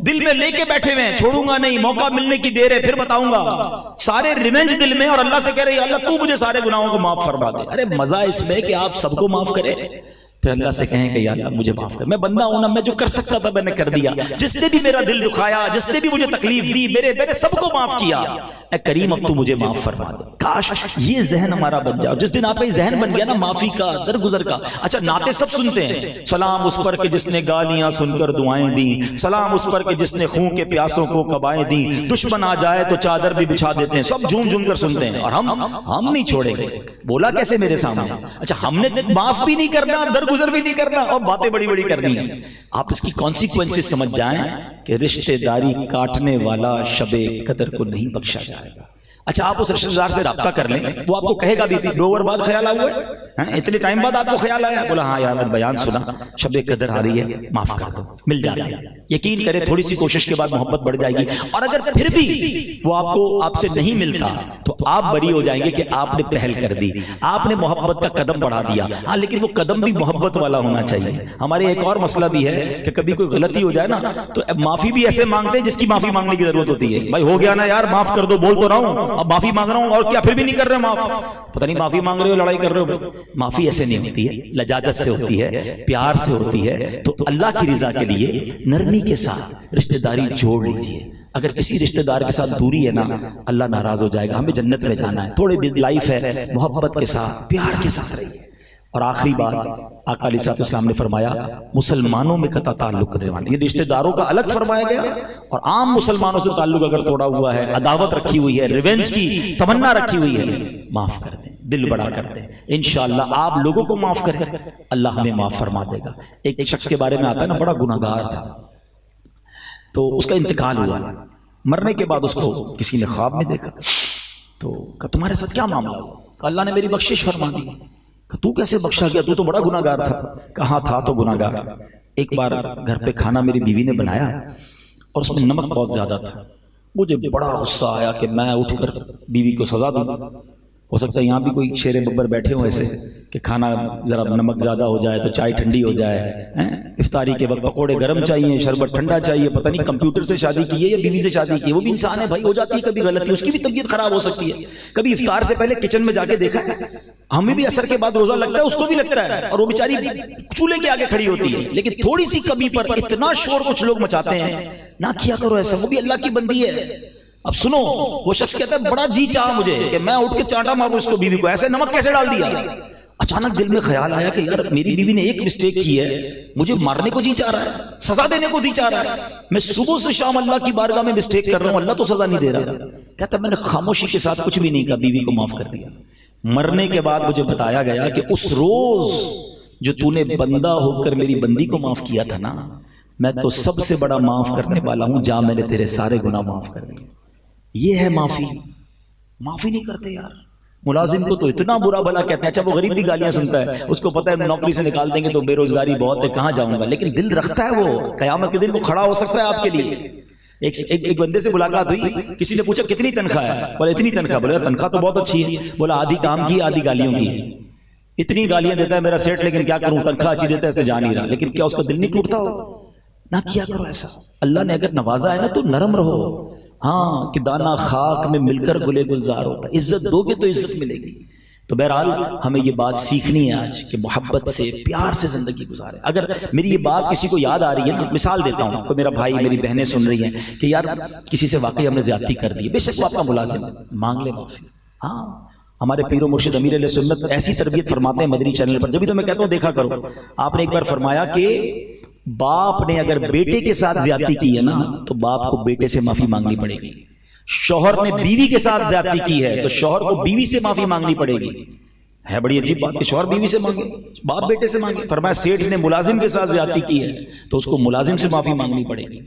دل میں لے کے بیٹھے ہوئے ہیں, چھوڑوں گا نہیں, موقع ملنے کی دیر ہے پھر بتاؤں گا. سارے ریونج دل میں, اور اللہ سے کہہ رہے ہیں اللہ تو مجھے سارے گناہوں کو معاف فرما دے. ارے مزہ اس میں کہ آپ سب کو معاف کرے, پھر اللہ سے کہیں کہ یا اللہ مجھے معاف کر. میں بندہ ہوں نا, میں جو کر سکتا تھا میں نے کر دیا. جس نے بھی میرا دل دکھایا, جس نے بھی مجھے تکلیف دی, میرے سب کو معاف کیا. اے کریم اب تو مجھے معاف فرما دے. کاش یہ ذہن ہمارا بن جائے. جس دن آپ کا یہ ذہن بن گیا نا معافی کا, درگزر کا. اچھا نعتیں سب سنتے ہیں, سلام اس پر کہ جس نے گالیاں سن کر دعائیں دیں, سلام اس پر کہ جس نے خون کے پیاسوں کو کبائیں دیں, دشمن آ جائے تو چادر بھی بچھا دیتے ہیں. سب جھوم جھوم کر سنتے ہیں, اور ہم نہیں چھوڑیں گے. بولا کیسے میرے سامنے؟ اچھا ہم نے معاف بھی نہیں کرنا, درگزر بھی نہیں کرنا, اور باتیں بڑی بڑی کرنی ہیں. آپ اس کی کانسیکوینسز سمجھ جائیں کہ رشتہ داری کاٹنے والا شب قدر کو نہیں بخشا جائے گا. اچھا آپ اس رشتہ دار سے رابطہ کر لیں, وہ آپ کو کہے گا بھی 2 اوور بعد خیال آیا ہے, اتنے ٹائم بعد آپ کو خیال آیا, بولا ہاں یار میں بیان سنا, شب قدر آ رہی ہے, معاف کر دو, مل جا رہا ہے. یقین کرے تھوڑی سی کوشش کے بعد محبت بڑھ جائے گی. اور اگر پھر بھی وہ آپ کو آپ سے نہیں ملتا تو آپ بری ہو جائیں گے کہ آپ نے پہل کر دی, آپ نے محبت کا قدم بڑھا دیا. ہاں لیکن وہ قدم بھی محبت والا ہونا چاہیے. ہمارے ایک اور مسئلہ بھی ہے کہ کبھی کوئی غلطی ہو جائے نا تو معافی بھی ایسے مانگتے ہیں جس کی معافی مانگنے کی ضرورت ہوتی ہے. بھائی ہو گیا نا یار معاف کر دو, بول تو رہا ہوں, اب معافی مانگ رہا ہوں, اور کیا پھر بھی نہیں کر رہے معاف. پتہ نہیں معافی مانگ رہے ہو لڑائی کر رہے ہو. معافی ایسے نہیں ہوتی ہے, لجاجت سے ہوتی ہے, پیار سے ہوتی ہے. تو اللہ کی رضا کے لیے نرمی کے ساتھ رشتہ داری جوڑ لیجئے. اگر کسی رشتہ دار کے ساتھ دوری ہے نا, اللہ ناراض ہو جائے گا. ہمیں جنت میں جانا ہے, تھوڑی دن لائف ہے, محبت کے ساتھ پیار کے ساتھ رہیے. اور آخری بات آقا علیہ السلام نے فرمایا مسلمانوں میں قطع تعلق کرنے والے, یہ رشتہ داروں کا الگ فرمایا گیا, اور عام مسلمانوں سے تعلق اگر توڑا ہوا ہے, عداوت رکھی ہوئی ہے, ریونج کی تمنا رکھی ہوئی ہے, معاف کر دیں. دل بڑا کرتے ہیں. انشاءاللہ آپ لوگوں کو معاف کریں، اللہ ہمیں معاف فرما دے گا. ایک شخص کے بارے میں آتا ہے نا، بڑا گناہگار تھا، تو اس کا انتقال ہوا. مرنے کے بعد اس کو کسی نے خواب میں دیکھا، تو کہا تمہارے ساتھ کیا معاملہ ہوا؟ کہا اللہ نے میری بخشش فرما دی. کہا تو کیسے بخشا گیا؟ تو تو بڑا گناہگار تھا. کہاں تھا تو گناہگار. ایک بار گھر پہ کھانا میری بیوی نے بنایا اور اس میں نمک بہت زیادہ تھا. مجھے بڑا غصہ آیا کہ میں اٹھ کر بیوی کو سزا دوں. ہو سکتا ہے یہاں بھی کوئی شیر ببر بیٹھے ہوں ایسے کہ کھانا ذرا نمک زیادہ ہو جائے تو چائے ٹھنڈی ہو جائے، افطاری کے وقت پکوڑے گرم چاہیے، شربت ٹھنڈا چاہیے. پتہ نہیں کمپیوٹر سے شادی کی ہے یا بیوی سے شادی کی ہے، وہ بھی انسان ہے بھائی، ہو جاتی ہے کبھی غلطی، اس کی بھی طبیعت خراب ہو سکتی ہے. کبھی افطار سے پہلے کچن میں جا کے دیکھا ہے؟ ہمیں بھی اثر کے بعد روزہ لگتا ہے، اس کو بھی لگتا ہے، اور وہ بیچاری چولہے کے آگے کھڑی ہوتی ہے، لیکن تھوڑی سی کمی پر اتنا شور کچھ لوگ مچاتے ہیں. نہ کیا کرو ایسا، وہ بھی اللہ کی بندی ہے. اب سنو، وہ شخص کہتا ہے بڑا جی چاہا مجھے کہ میں اٹھ کے چانٹا ماروں اس کو، بیوی کو ایسے نمک کیسے ڈال دیا. اچانک دل میں خیال آیا کہ یار میری بیوی نے ایک مسٹیک کی ہے، مجھے مارنے کو جی چاہ رہا ہے، سزا دینے کو جی چاہ رہا ہے. میں صبح سے شام اللہ کی بارگاہ میں مسٹیک کر رہا ہوں، اللہ تو سزا نہیں دے رہا. کہتا ہے میں نے خاموشی کے ساتھ کچھ بھی نہیں کہا، بیوی کو معاف کر دیا. مرنے کے بعد مجھے بتایا گیا کہ اس روز جو تو نے بندہ ہو کر میری بندی کو معاف کیا تھا نا، میں تو سب سے بڑا معاف کرنے والا ہوں، جا میں نے تیرے سارے گناہ معاف کر دیے. یہ ہے معافی. معافی نہیں کرتے یار. ملازم کو تو اتنا برا بھلا کہتے ہیں، اچھا وہ غریب بھی گالیاں سنتا ہے، اس کو پتہ ہے نوکری سے نکال دیں گے تو بے روزگاری بہت ہے، کہاں جاؤں گا، لیکن دل رکھتا ہے. وہ قیامت کے دن وہ کھڑا ہو سکتا ہے آپ کے لیے. ایک بندے سے ملاقات ہوئی، کسی نے پوچھا کتنی تنخواہ ہے؟ بولا اتنی تنخواہ. بولا تنخواہ تو بہت اچھی ہے. بولا آدھی کام کی آدھی گالیوں کی ہے. اتنی گالیاں دیتا ہے میرا سیٹ، لیکن کیا کروں، تنخواہ اچھی دیتا ہے اس نے جا نہیں رہا. لیکن کیا اس کا دل نہیں ٹوٹتا ہو؟ نہ کیا کرو ایسا. اللہ نے اگر نوازا ہے نا تو نرم رہو. ہاں کہ دانا خاک میں مل کر گلے گلزار ہوتا ہے، عزت دو گے تو عزت ملے گی. تو بہرحال ہمیں یہ بات سیکھنی ہے آج کہ محبت سے پیار سے زندگی گزارے. اگر میری یہ بات کسی کو یاد آ رہی ہے نا، مثال دیتا ہوں، کوئی میرا بھائی میری بہنیں سن رہی ہیں کہ یار کسی سے واقعی ہم نے زیادتی کر دی، بے شک وہ آپ کا ملازم ہے، مانگ لے معافی. ہاں ہمارے پیر و مرشد امیر علیہ سنت ایسی تربیت فرماتے ہیں مدنی چینل پر. جبھی تو میں کہتا ہوں دیکھا کرو. آپ نے ایک بار فرمایا کہ باپ نے اگر بیٹے کے ساتھ زیادتی کی ہے نا تو باپ کو بیٹے سے معافی مانگنی پڑے گی. شوہر نے بیوی کے ساتھ زیادتی کی ہے تو شوہر کو بیوی سے معافی مانگنی پڑے گی. ہے بڑی عجیب بات کہ شوہر بیوی سے مانگے، باپ بیٹے سے مانگے. فرمایا سیٹھ نے ملازم کے ساتھ زیادتی کی ہے تو اس کو ملازم سے معافی مانگنی پڑے گی.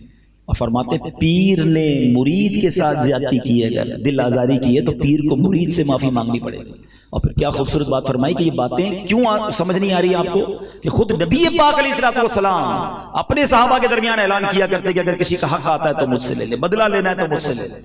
اور فرماتے پیر نے مرید کے ساتھ زیادتی کی ہے، اگر دل آزاری کی ہے تو پیر کو مرید سے معافی مانگنی پڑے گی. اور پھر کیا خوبصورت بات فرمائی کہ یہ باتیں کیوں سمجھ نہیں آ رہی آپ کو کہ خود نبی پاک علیہ الصلوۃ والسلام اپنے صحابہ کے درمیان اعلان کیا کرتے کہ اگر کسی کا حق آتا ہے تو مجھ سے لے لے، بدلہ لینا ہے تو مجھ سے لے لے.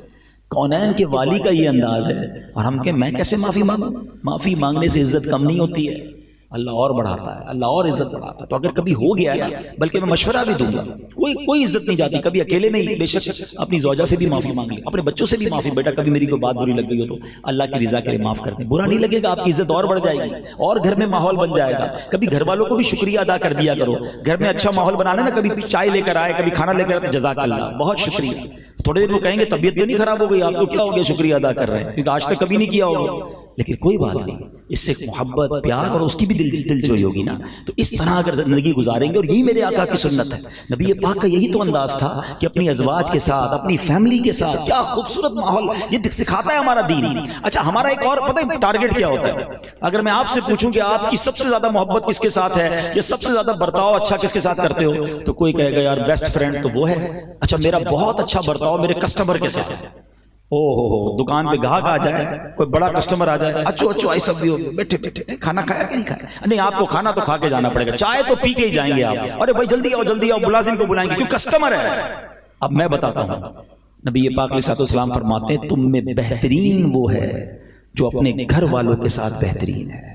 کونین کے والی کا یہ انداز ہے، اور ہم کہ میں کیسے معافی مانگوں؟ معافی مانگنے سے عزت کم نہیں ہوتی ہے، اللہ اور بڑھاتا ہے، اللہ اور عزت بڑھاتا ہے. تو اگر کبھی ہو گیا ہے، بلکہ میں مشورہ بھی دوں گا، کوئی عزت نہیں جاتی. کبھی اکیلے میں ہی بے شک اپنی زوجہ سے بھی معافی مانگ لی، اپنے بچوں سے بھی معافی، بیٹا کبھی میری کوئی بات بری لگ گئی ہو تو اللہ کی رضا کے لیے معاف کر دیں. برا نہیں لگے گا، آپ کی عزت اور بڑھ جائے گی اور گھر میں ماحول بن جائے گا. کبھی گھر والوں کو بھی شکریہ ادا کر دیا کرو. گھر میں اچھا ماحول بنانا نا، کبھی چائے لے کر آئے، کبھی کھانا لے کر آئے تو جزاک اللہ، بہت شکریہ. تھوڑے دن وہ کہیں گے طبیعت تو نہیں خراب ہو گئی آپ کو، کیا ہو گیا شکریہ ادا کر رہے ہیں، کیونکہ آج تک کبھی نہیں کیا ہوگا. لیکن کوئی بات نہیں، اس سے محبت پیار اور اس کی بھی دل جوئی ہوگی نا. تو اس طرح اگر زندگی گزاریں گے، اور یہی میرے آقا کی سنت ہے، نبی پاک کا یہی تو انداز تھا کہ اپنی ازواج کے ساتھ، اپنی فیملی کے ساتھ کیا خوبصورت ماحول یہ سکھاتا ہے ہمارا دین. اچھا ہمارا ایک اور پتہ ہے ٹارگٹ کیا ہوتا ہے؟ اگر میں آپ سے پوچھوں کہ آپ کی سب سے زیادہ محبت کس کے ساتھ ہے یا سب سے زیادہ برتاؤ اچھا کس کے ساتھ کرتے ہو، تو کوئی کہے گا یار بیسٹ فرینڈ تو وہ ہے. اچھا میرا بہت اچھا برتاؤ میرے کسٹمر کے ساتھ ہے. دکان پہ گاہک آ جائے، کوئی بڑا کسٹمر آ جائے، اچھو آئی سب بھی ہو، بیٹھے کھانا کھایا کہ نہیں کھایا؟ نہیں آپ کو کھانا تو کھا کے جانا پڑے گا، چائے تو پی کے ہی جائیں گے آپ. ارے بھائی جلدی آؤ، ملازم کو بلائیں گے کیوں کسٹمر ہے. اب میں بتاتا ہوں، نبی پاک علیہ السلام فرماتے ہیں تم میں بہترین وہ ہے جو اپنے گھر والوں کے ساتھ بہترین ہے.